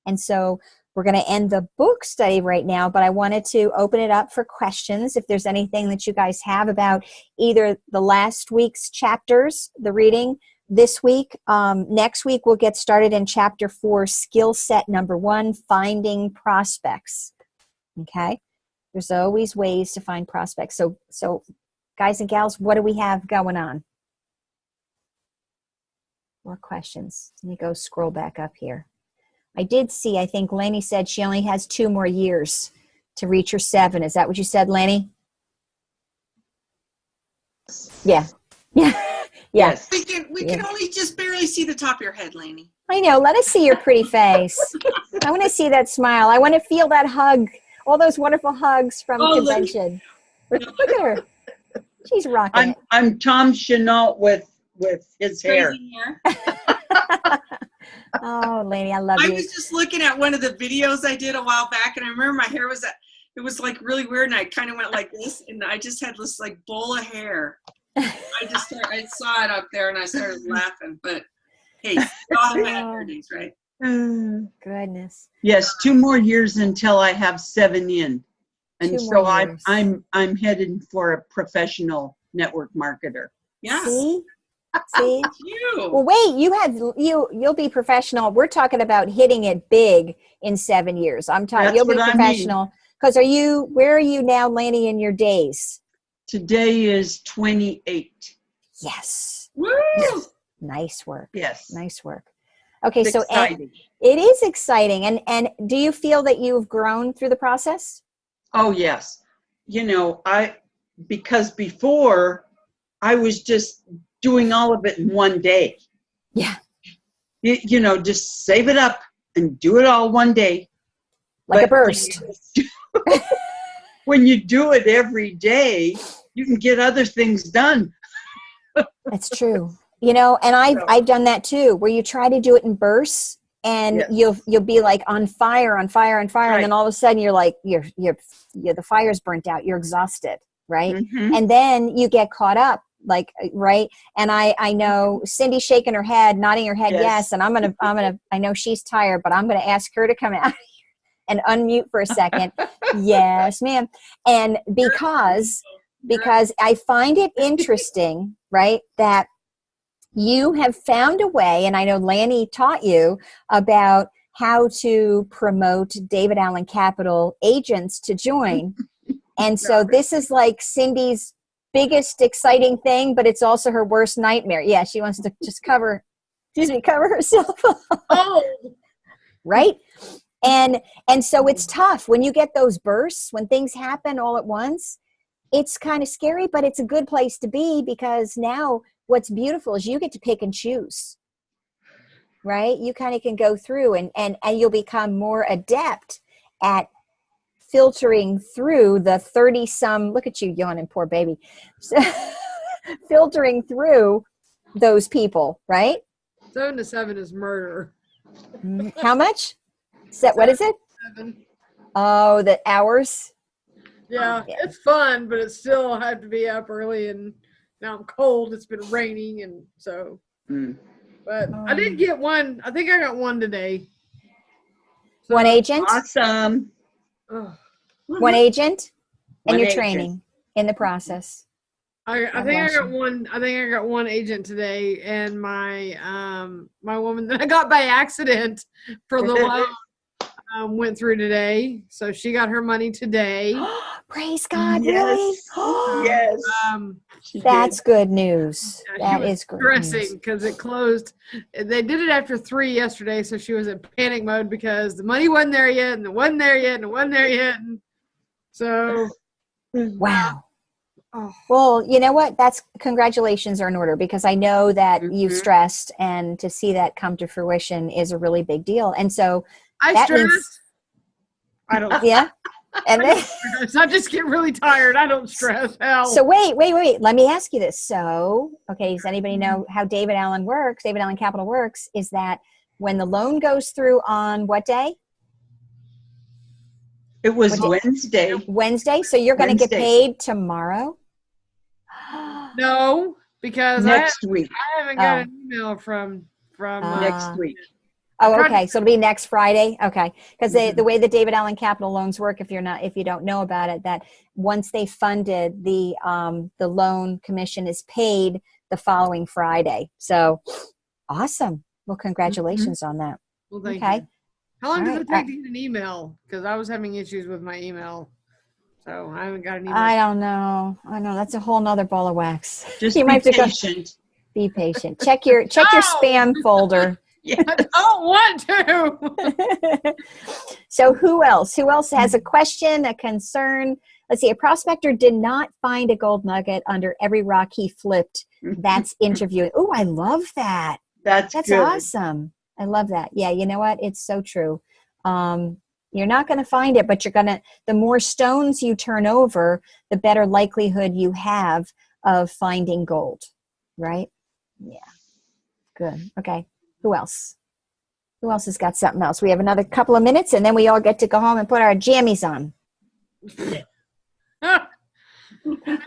And so we're going to end the book study right now, but I wanted to open it up for questions. If there's anything that you guys have about either the last week's chapters, the reading, this week. Next week, we'll get started in chapter 4, skill set number 1, finding prospects. Okay. There's always ways to find prospects. So guys and gals, what do we have going on? More questions. Let me go scroll back up here. I did see, I think Lanny said she only has 2 more years to reach her 7. Is that what you said, Lanny? Yeah. Yeah. Yeah. Yes. We can only just barely see the top of your head, Lainey. I know. Let us see your pretty face. I want to see that smile. I want to feel that hug. All those wonderful hugs from convention. Look at her. She's rocking I'm Tom Chenault with his hair. Crazy hair. Oh, Laney, I love I you. was just looking at one of the videos I did a while back, and I remember my hair was it was like really weird, and I kind of went like this, and I just had this like bowl of hair. I saw it up there, and I started laughing. But hey, we all have hair days, right? Goodness. Yes, 2 more years until I have 7 in, and 2 so more years. I'm headed for a professional network marketer. Yeah. See? You. Well, wait, you'll be professional. We're talking about hitting it big in 7 years. I'm talking That's you'll be what I professional. Because where are you now, Lanny, in your days? Today is 28. Yes. Woo! Nice work. Yes. Nice work. Okay, It's so exciting. it is exciting. And do you feel that you've grown through the process? Oh yes. Because before I was just doing all of it in one day. Yeah. Just save it up and do it all one day. Like a But burst. when you do it every day, you can get other things done. That's true. And I've done that too, where you try to do it in bursts, and Yes. you'll be like on fire, Right. and then all of a sudden you're like the fire's burnt out, you're exhausted, right? Mhm. And then you get caught up, like, right? And I know Cindy's shaking her head, nodding her head, yes. And I'm gonna I know she's tired, but I'm gonna ask her to come out and unmute for a second. Yes, ma'am. And because I find it interesting, right, that you have found a way, and I know Lanny taught you about how to promote David Allen Capital agents to join. And so this is like Cindy's biggest exciting thing, but it's also her worst nightmare. Yeah, she wants to just cover herself. Oh, Right? And so it's tough when you get those bursts, when things happen all at once. It's kind of scary, but it's a good place to be, because now what's beautiful is you get to pick and choose, right? You kind of can go through and you'll become more adept at filtering through the 30-some, look at you yawning, poor baby, filtering through those people, right? 7 to 7 is murder. How much? What is it? 7. Oh, the hours? Yeah, Yeah. it's fun, but it's still I have to be up early, and now I'm cold. It's been raining, and so. Mm. But I did get one. I think I got one today. So, One agent? Awesome. ugh. One agent? And One you're agent. training in the process. I God think I bless got you. one. I think I got one agent today, and my my woman that I got by accident for the loan went through today, so she got her money today. Praise God, Yes. really? Yes. She That's did. good news. She That was is good stressing news. because it closed. They did it after 3 yesterday, so she was in panic mode because the money wasn't there yet, and it wasn't there yet, and it wasn't there yet. And so, Wow. oh, Well, you know what? Congratulations are in order, because I know that you've Mhm. stressed, and to see that come to fruition is a really big deal. And so, I That stress. means- I don't yeah. And then, stress. I just get really tired. I don't stress. Hell. so wait. Let me ask you this. So, okay, does anybody know how David Allen works? David Allen Capital works is that when the loan goes through on what day? It was What Wednesday. Wednesday. So you're going to get Wednesday. paid tomorrow? No, because Next week. I haven't got an email from Next week. Oh, tried to- okay. So it'll be next Friday. Okay. Because Mhm. the way the David Allen Capital loans work, if you don't know about it, that once they funded the loan commission is paid the following Friday. So awesome. Well, congratulations on that. Well, thank Okay. you. How long All does right. it take to get an email? Because I was having issues with my email. So I haven't got an email. I don't know. I know that's a whole nother ball of wax. Just You be might have to patient. be patient. Check your spam folder. Yes. I don't want to. So who else? Who else has a question, a concern? Let's see. A prospector did not find a gold nugget under every rock he flipped. That's interviewing. Oh, I love that. That's That's good. awesome. I love that. Yeah, you know what? It's so true. You're not going to find it, but the more stones you turn over, the better likelihood you have of finding gold, right? Yeah. Good. Okay. Who else? Who else has got something else? We have another couple of minutes, and then we all get to go home and put our jammies on. I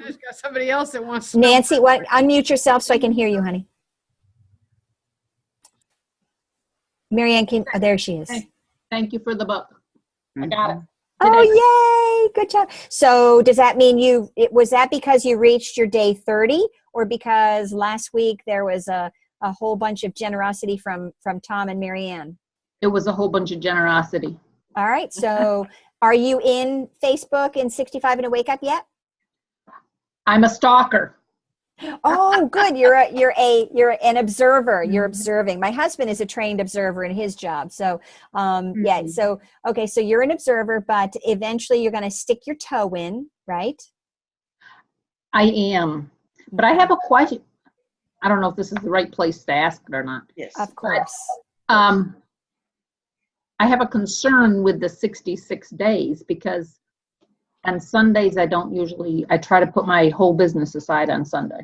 just got somebody else that wants to know. Nancy, unmute yourself so I can hear you, honey. Marianne, there she is. Thank you for the book. I got it. Oh, yay. Good job. So does that mean was that because you reached your day 30, or because last week there was a whole bunch of generosity from Tom and Marianne? It was a whole bunch of generosity. All right. So are you in Facebook and 65 and a Wake Up yet? I'm a stalker. Oh, good. You're an observer. You're observing. My husband is a trained observer in his job. So, yeah. So, okay. So you're an observer, but eventually you're going to stick your toe in, right? I am. But I have a question. I don't know if this is the right place to ask it or not. Yes. Of course. I have a concern with the 66 days because on Sundays, I try to put my whole business aside on Sunday.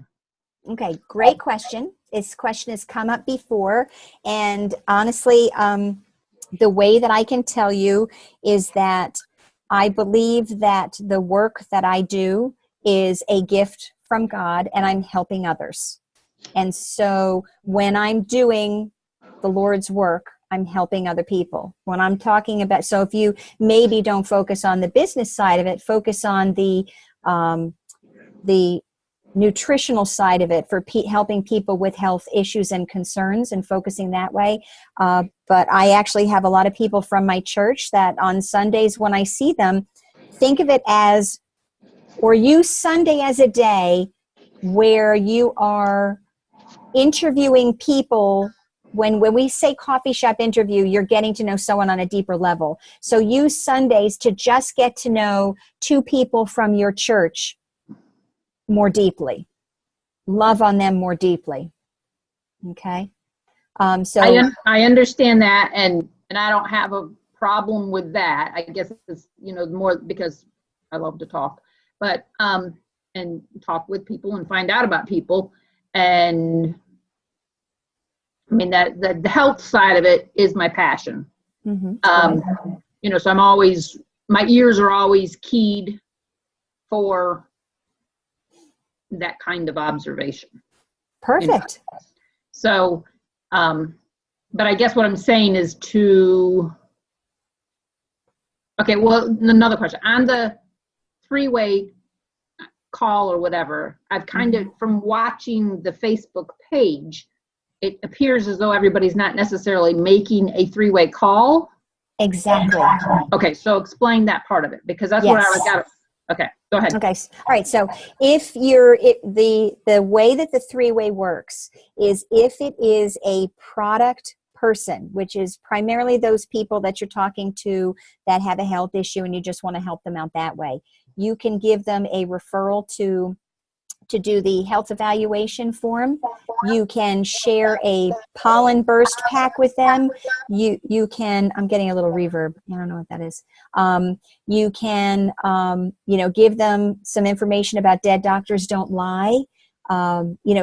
Okay, great question. This question has come up before. And honestly, the way that I can tell you is that I believe that the work that I do is a gift from God, and I'm helping others. And so when I'm doing the Lord's work, I'm helping other people. When I'm talking about, so if you maybe don't focus on the business side of it, focus on the nutritional side of it for helping people with health issues and concerns and focusing that way. But I actually have a lot of people from my church that on Sundays when I see them, think of it as, or use Sunday as a day where you are interviewing people. When we say coffee shop interview, you're getting to know someone on a deeper level. So use Sundays to just get to know two people from your church more deeply. Love on them more deeply. Okay? So I understand that, and I don't have a problem with that. I guess it's, more because I love to talk, but and talk with people and find out about people. And I mean, that the health side of it is my passion. mm-hmm. So my ears are always keyed for that kind of observation. Perfect. So, but I guess what I'm saying is okay, well, another question. On the three-way call or whatever, I've kind of, from watching the Facebook page, it appears as though everybody's not necessarily making a three-way call. Exactly. Okay, so explain that part of it, because that's what I got. Okay, go ahead. Okay. All right. So if the way that the three-way works is if it is a product person, which is primarily those people that you're talking to that have a health issue and you just want to help them out that way, you can give them a referral to do the health evaluation form. You can share a pollen burst pack with them. You can, I'm getting a little reverb. I don't know what that is. You can, give them some information about Dead Doctors Don't Lie.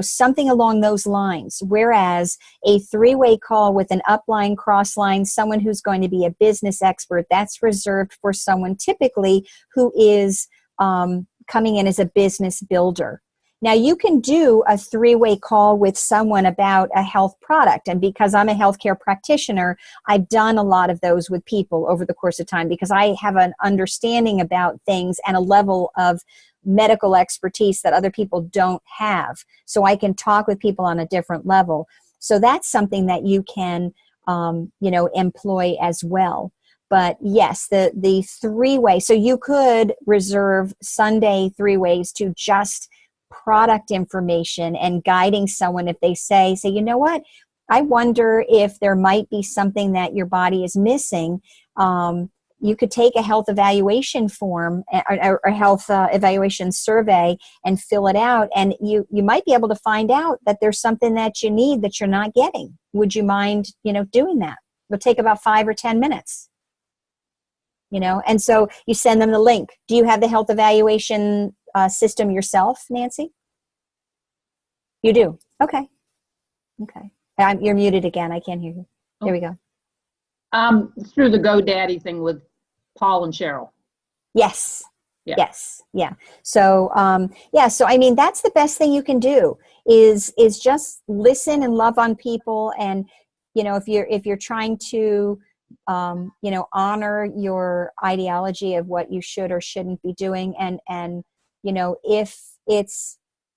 Something along those lines. Whereas a three-way call with an upline, crossline, someone who's going to be a business expert, that's reserved for someone typically who is coming in as a business builder. Now, you can do a three-way call with someone about a health product. And because I'm a healthcare practitioner, I've done a lot of those with people over the course of time because I have an understanding about things and a level of medical expertise that other people don't have. So I can talk with people on a different level. So that's something that you can, employ as well. But yes, the three-way, so you could reserve Sunday three-ways to just product information and guiding someone if they say, you know what, I wonder if there might be something that your body is missing. You could take a health evaluation form or health evaluation survey and fill it out, and you might be able to find out that there's something that you need that you're not getting. Would you mind, doing that? It'll take about 5 or 10 minutes. And so you send them the link. Do you have the health evaluation system yourself, Nancy? You do? Okay. You're muted again. I can't hear you. There we go. Through the GoDaddy thing with Paul and Cheryl. Yes. Yeah. Yes. Yeah. So, so I mean, that's the best thing you can do is just listen and love on people. And, if you're trying to, honor your ideology of what you should or shouldn't be doing. And,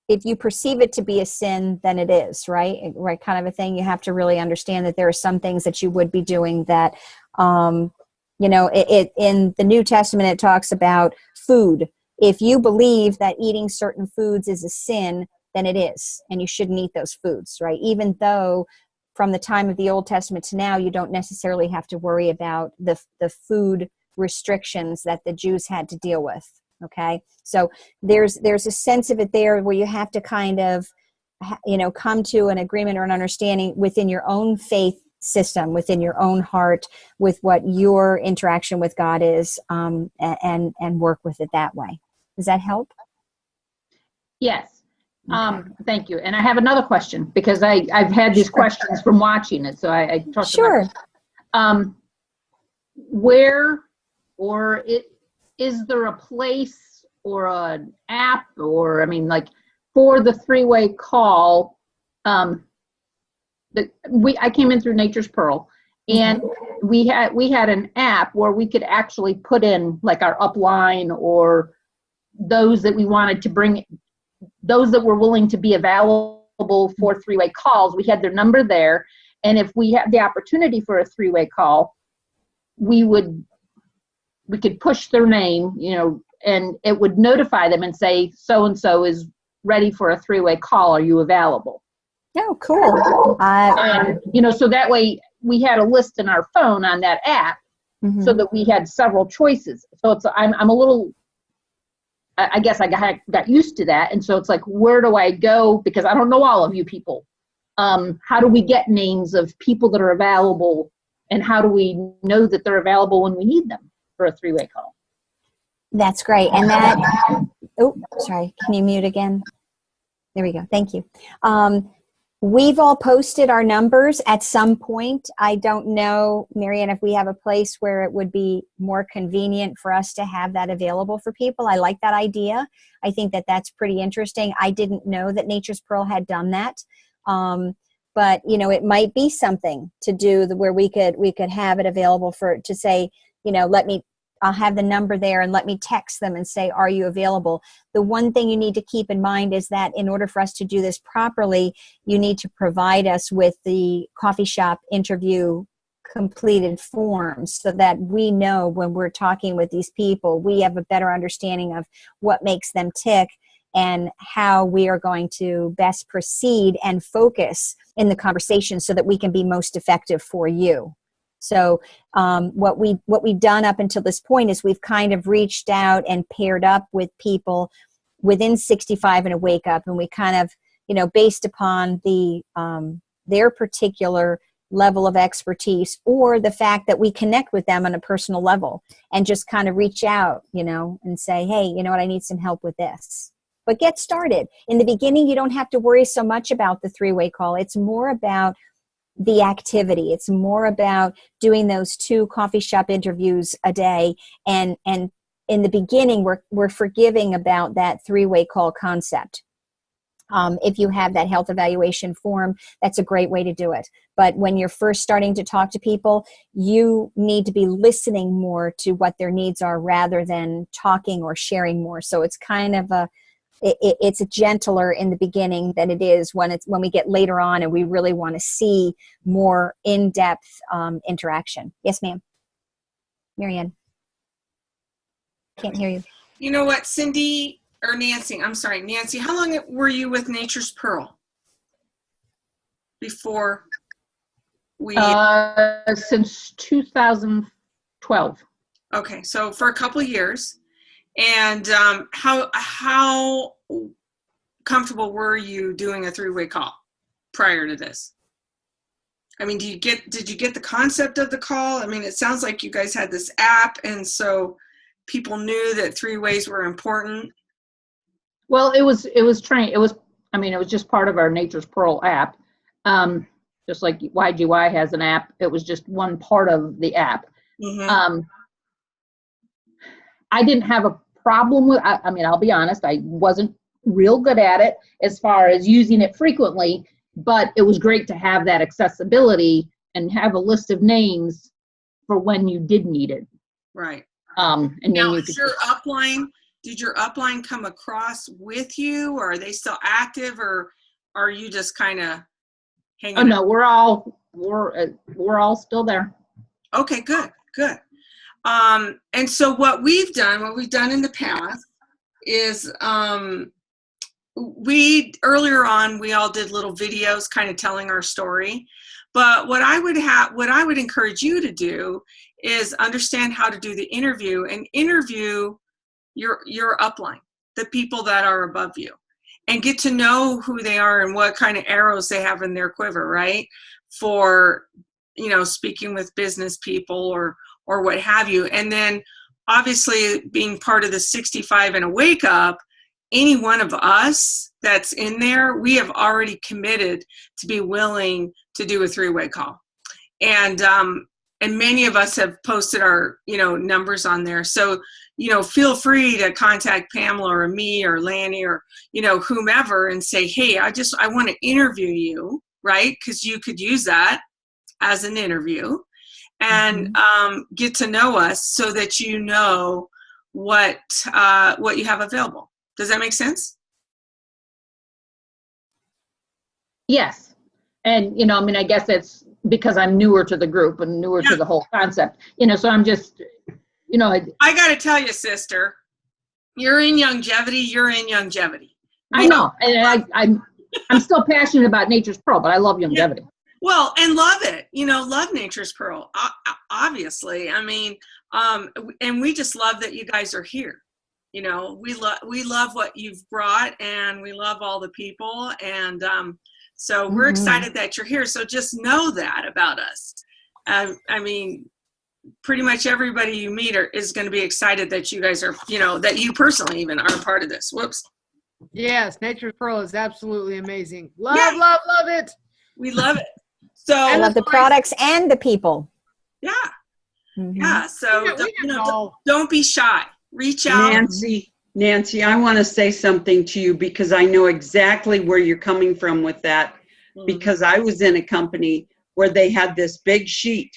if you perceive it to be a sin, then it is, right? Right. Kind of a thing. You have to really understand that there are some things that you would be doing that, it in the New Testament, it talks about food. If you believe that eating certain foods is a sin, then it is, and you shouldn't eat those foods, right? Even though from the time of the Old Testament to now, you don't necessarily have to worry about the food restrictions that the Jews had to deal with. Okay. So there's a sense of it there where you have to kind of, come to an agreement or an understanding within your own faith system, within your own heart, with what your interaction with God is, and work with it that way. Does that help? Yes. Okay. Thank you. And I have another question because I've had these questions from watching it. So I talked Sure. Where or is there a place or an app or, for the three-way call? I came in through Nature's Pearl, and we had an app where we could actually put in like our upline or those that we wanted to bring, those that were willing to be available for three-way calls. We had their number there, and if we had the opportunity for a three-way call, we could push their name, and it would notify them and say, so-and-so is ready for a three-way call. Are you available? Oh, cool. And, so that way we had a list in our phone on that app so that we had several choices. So I'm a little, I guess I got used to that. And so it's like, where do I go? Because I don't know all of you people. How do we get names of people that are available, and how do we know that they're available when we need them for a three-way call? That's great. And sorry, can you mute again? There we go. Thank you. We've all posted our numbers at some point. I don't know, Marianne, if we have a place where it would be more convenient for us to have that available for people. I like that idea. I think that that's pretty interesting. I didn't know that Nature's Pearl had done that. But, it might be something to do where we could have it available to say, I'll have the number there and let me text them and say, are you available? The one thing you need to keep in mind is that in order for us to do this properly, you need to provide us with the coffee shop interview completed forms so that we know when we're talking with these people, we have a better understanding of what makes them tick and how we are going to best proceed and focus in the conversation so that we can be most effective for you. So what we've done up until this point is we've kind of reached out and paired up with people within 65 and a wake up, and we kind of, based upon their particular level of expertise or the fact that we connect with them on a personal level and just kind of reach out, and say, hey, you know what, I need some help with this. But get started. In the beginning, you don't have to worry so much about the three-way call. It's more about the activity. It's more about doing those 2 coffee shop interviews a day. And in the beginning, we're forgiving about that three-way call concept. If you have that health evaluation form, that's a great way to do it. But when you're first starting to talk to people, you need to be listening more to what their needs are rather than talking or sharing more. So it's kind of it's gentler in the beginning than it is when we get later on and we really want to see more in-depth interaction. Yes, ma'am. Marianne. Can't hear you. You know what, Cindy, or Nancy, I'm sorry, Nancy, how long were you with Nature's Pearl before we? Since 2012. Okay, so for a couple of years. And how comfortable were you doing a three-way call prior to this? I mean, did you get the concept of the call? I mean, it sounds like you guys had this app, and so people knew that three ways were important. Well, it was trained. It was just part of our Nature's Pearl app. Just like YGY has an app, it was just one part of the app. Mm-hmm. I didn't have a problem with, I mean, I'll be honest, I wasn't real good at it as far as using it frequently, but it was great to have that accessibility and have a list of names for when you did need it. Right. And now, then did your upline come across with you, or are they still active, or are you just kind of hanging out? No, we're all still there. Okay, good. And so what we've done in the past is earlier on we all did little videos kind of telling our story. But what I would encourage you to do is understand how to do the interview and interview your upline, the people that are above you, and get to know who they are and what kind of arrows they have in their quiver, right? For, speaking with business people or what have you. And then obviously being part of the 65 and a wake up, any one of us that's in there, we have already committed to be willing to do a three-way call. And many of us have posted our, numbers on there. So, feel free to contact Pamela or me or Lanny or, whomever and say, hey, I want to interview you, right? Because you could use that as an interview. And get to know us so that you know what you have available. Does that make sense? Yes. And, I guess it's because I'm newer to the group and newer to the whole concept, so I'm just, I got to tell you, sister, you're in longevity. I know. And I'm still passionate about Nature's Pearl, but I love longevity. Yeah. Well, and love it, love Nature's Pearl, obviously. I mean, and we just love that you guys are here. We love what you've brought, and we love all the people. And so we're excited that you're here. So just know that about us. I mean, pretty much everybody you meet is going to be excited that you guys are, that you personally even are a part of this. Whoops. Yes, Nature's Pearl is absolutely amazing. Love it. We love it. So I love the products and the people. Yeah. Yeah. So don't be shy. Reach out. Nancy, I want to say something to you because I know exactly where you're coming from with that. Because I was in a company where they had this big sheet,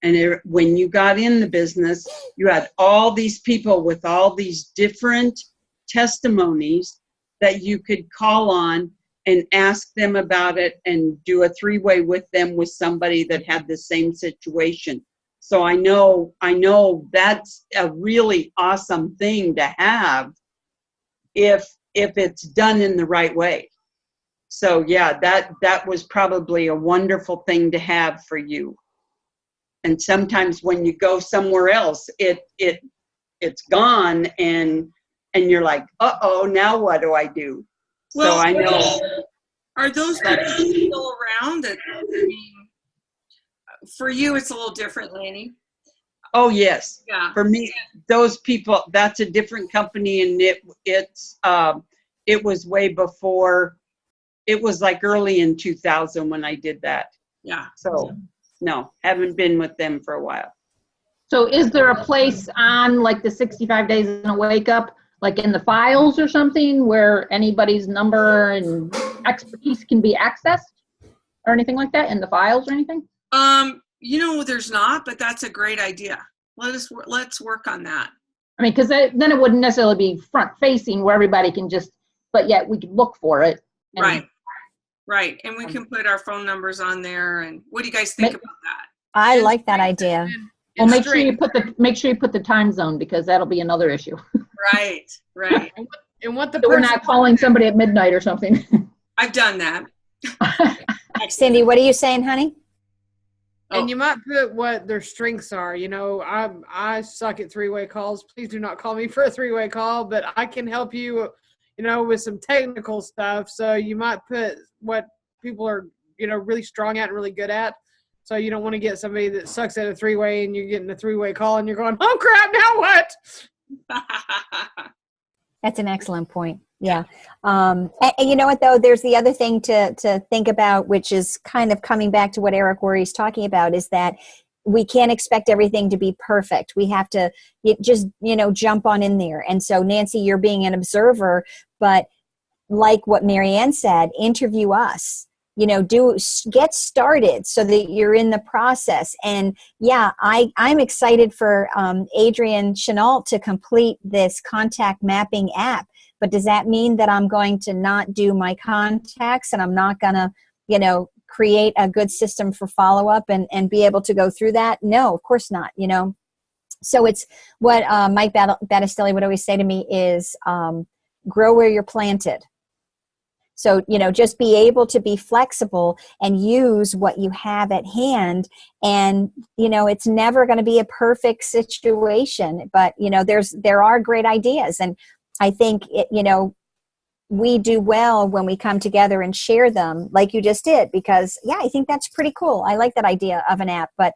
and when you got in the business, you had all these people with all these different testimonies that you could call on and ask them about it and do a three-way with them with somebody that had the same situation. So I know that's a really awesome thing to have if it's done in the right way. So yeah, that was probably a wonderful thing to have for you. And sometimes when you go somewhere else, it's gone and you're like, uh-oh, now what do I do? Well, so I know. Are those people still around? For you, it's a little different, Lanny. Oh yes. Yeah. For me, those people, that's a different company, and it was way before. It was like early in 2000 when I did that. Yeah. So no, haven't been with them for a while. So is there a place on like the 65 days in a wake up, like in the files or something where anybody's number and expertise can be accessed or anything like that in the files or anything? There's not, but that's a great idea. Let's work on that. I mean, because then it wouldn't necessarily be front facing where everybody can just, but yet we can look for it. Right. And we can put our phone numbers on there. And what do you guys think about that? I like that idea. Well, make sure you put the time zone, because that'll be another issue. Right. And what So we're not calling somebody at midnight or something. I've done that. Cindy, what are you saying, honey? And you might put what their strengths are. I suck at three-way calls. Please do not call me for a three-way call, but I can help you, with some technical stuff. So you might put what people are, really strong at and really good at. So you don't want to get somebody that sucks at a three-way and you're getting a three-way call and you're going, oh crap, now what? That's an excellent point. Yeah. And you know what, though? There's the other thing to think about, which is kind of coming back to what Eric Worre's talking about, is that we can't expect everything to be perfect. We have to just, jump on in there. And so, Nancy, you're being an observer, but like what Marianne said, interview us. Get started so that you're in the process. And yeah, I'm excited for Adrienne Chenault to complete this contact mapping app. But does that mean that I'm going to not do my contacts and I'm not going to, create a good system for follow-up and be able to go through that? No, of course not, So it's what Mike Battistelli would always say to me is grow where you're planted. So, just be able to be flexible and use what you have at hand. And, it's never going to be a perfect situation, but, there are great ideas. And I think, we do well when we come together and share them like you just did, because, yeah, I think that's pretty cool. I like that idea of an app. But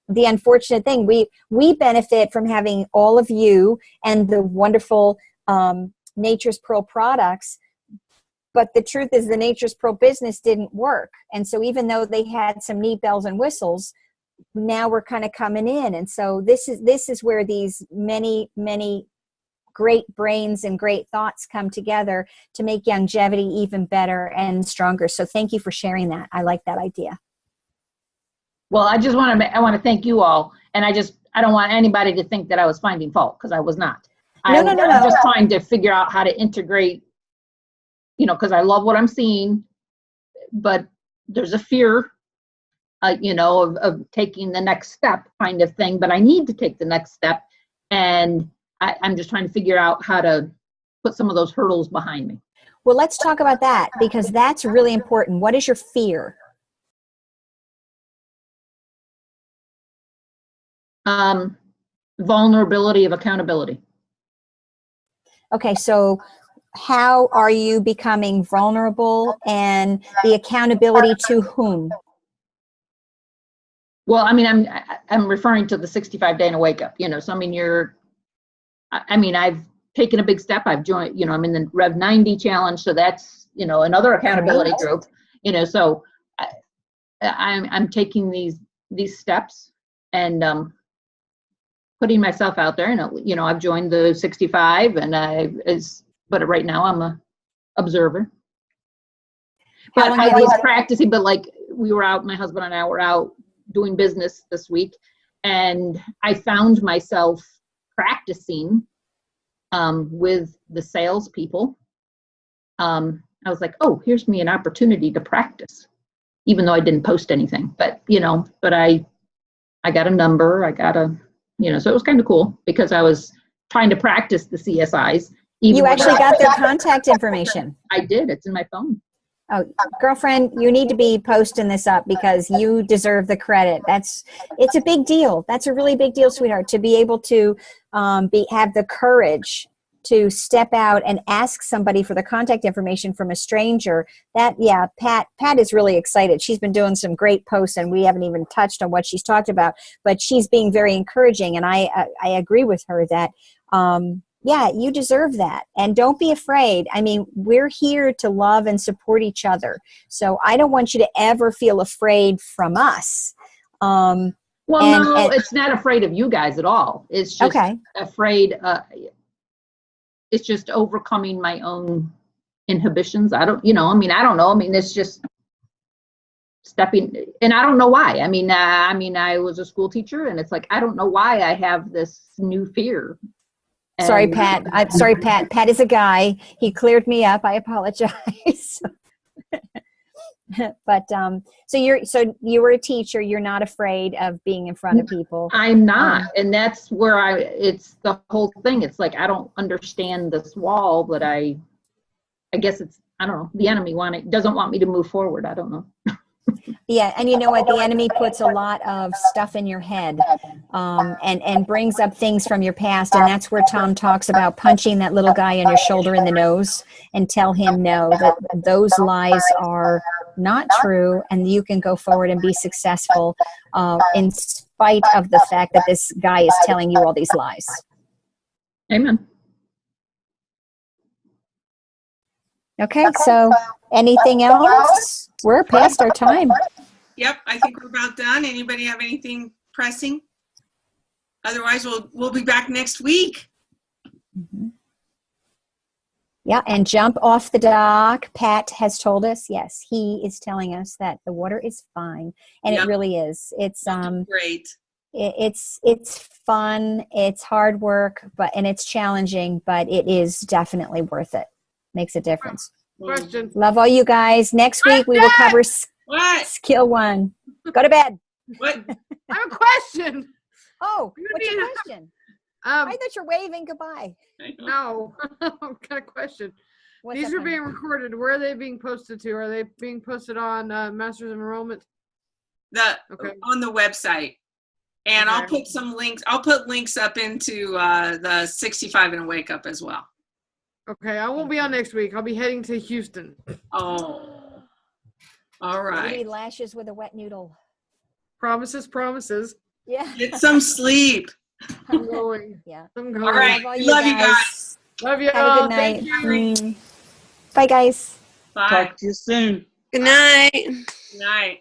the unfortunate thing, we benefit from having all of you and the wonderful Nature's Pearl products. But the truth is the Nature's Pearl business didn't work. And so even though they had some neat bells and whistles, now we're kind of coming in. And so this is where these many, many great brains and great thoughts come together to make longevity even better and stronger. So thank you for sharing that. I like that idea. Well, I want to thank you all. And I don't want anybody to think that I was finding fault, because I was not. No. I'm just trying to figure out how to integrate, because I love what I'm seeing, but there's a fear, of taking the next step kind of thing, but I need to take the next step. And I'm just trying to figure out how to put some of those hurdles behind me. Well, let's talk about that, because that's really important. What is your fear? Vulnerability of accountability. Okay, so how are you becoming vulnerable, and the accountability to whom? Well, I mean, I'm referring to the 65-day and a wake up, so I've taken a big step. I've joined, I'm in the Rev 90 challenge. So that's, another accountability group, so I'm taking these steps and putting myself out there. And, I've joined the 65 but right now I'm a observer. But I was practicing, but like my husband and I were out doing business this week, and I found myself practicing with the salespeople. I was like, oh, here's me an opportunity to practice, even though I didn't post anything. But but I got a number, so it was kind of cool, because I was trying to practice the CSIs. You actually got their contact information. I did. It's in my phone. Oh, girlfriend, you need to be posting this up, because you deserve the credit. It's a big deal. That's a really big deal, sweetheart, to be able to have the courage to step out and ask somebody for the contact information from a stranger. Pat is really excited. She's been doing some great posts, and we haven't even touched on what she's talked about, but she's being very encouraging. And I agree with her that, you deserve that. And don't be afraid. I mean, we're here to love and support each other. So I don't want you to ever feel afraid from us. It's not afraid of you guys at all. It's just afraid. it's just overcoming my own inhibitions. I don't, I don't know. I mean, it's just stepping, and I don't know why. I was a school teacher, and it's like, I don't know why I have this new fear. Sorry, Pat. I'm sorry, Pat. Pat is a guy. He cleared me up. I apologize. But so you were a teacher. You're not afraid of being in front of people. I'm not, and that's where it's the whole thing. It's like I don't understand this wall, but I guess it's, I don't know. The enemy doesn't want me to move forward. I don't know. Yeah, and you know what? The enemy puts a lot of stuff in your head, and brings up things from your past, and that's where Tom talks about punching that little guy on your shoulder in the nose and tell him no, that those lies are not true, and you can go forward and be successful in spite of the fact that this guy is telling you all these lies. Amen. Okay, so anything else? We're past our time. Yep, I think we're about done. Anybody have anything pressing? Otherwise, we'll be back next week. Mm-hmm. Yeah, and jump off the dock. Pat has told us, yes, he is telling us that the water is fine, and Yep. It really is. It's Great. It's fun. It's hard work, and it's challenging, but it is definitely worth it. Makes a difference. Question. Love all you guys. Next week we will cover What? skill 1. Go to bed. What? I have a question. Oh, what's your question? I thought you're waving goodbye. No. What kind of question? What's These up, are honey? being recorded. Where are they being posted to? Are they being posted on Masters of Enrollment? Okay. On the website. And Okay. I'll put some links. I'll put links up into the 65 and Wake Up as well. Okay, I won't be on next week. I'll be heading to Houston. Oh. All You right. need lashes with a wet noodle. Promises, promises. Yeah. Get some sleep. I'm going. Yeah. I'm going. All right. Love all Love you guys. Love you Have a all. good night. Thank you. Bye, guys. Bye. Talk to you soon. Good night. Good night.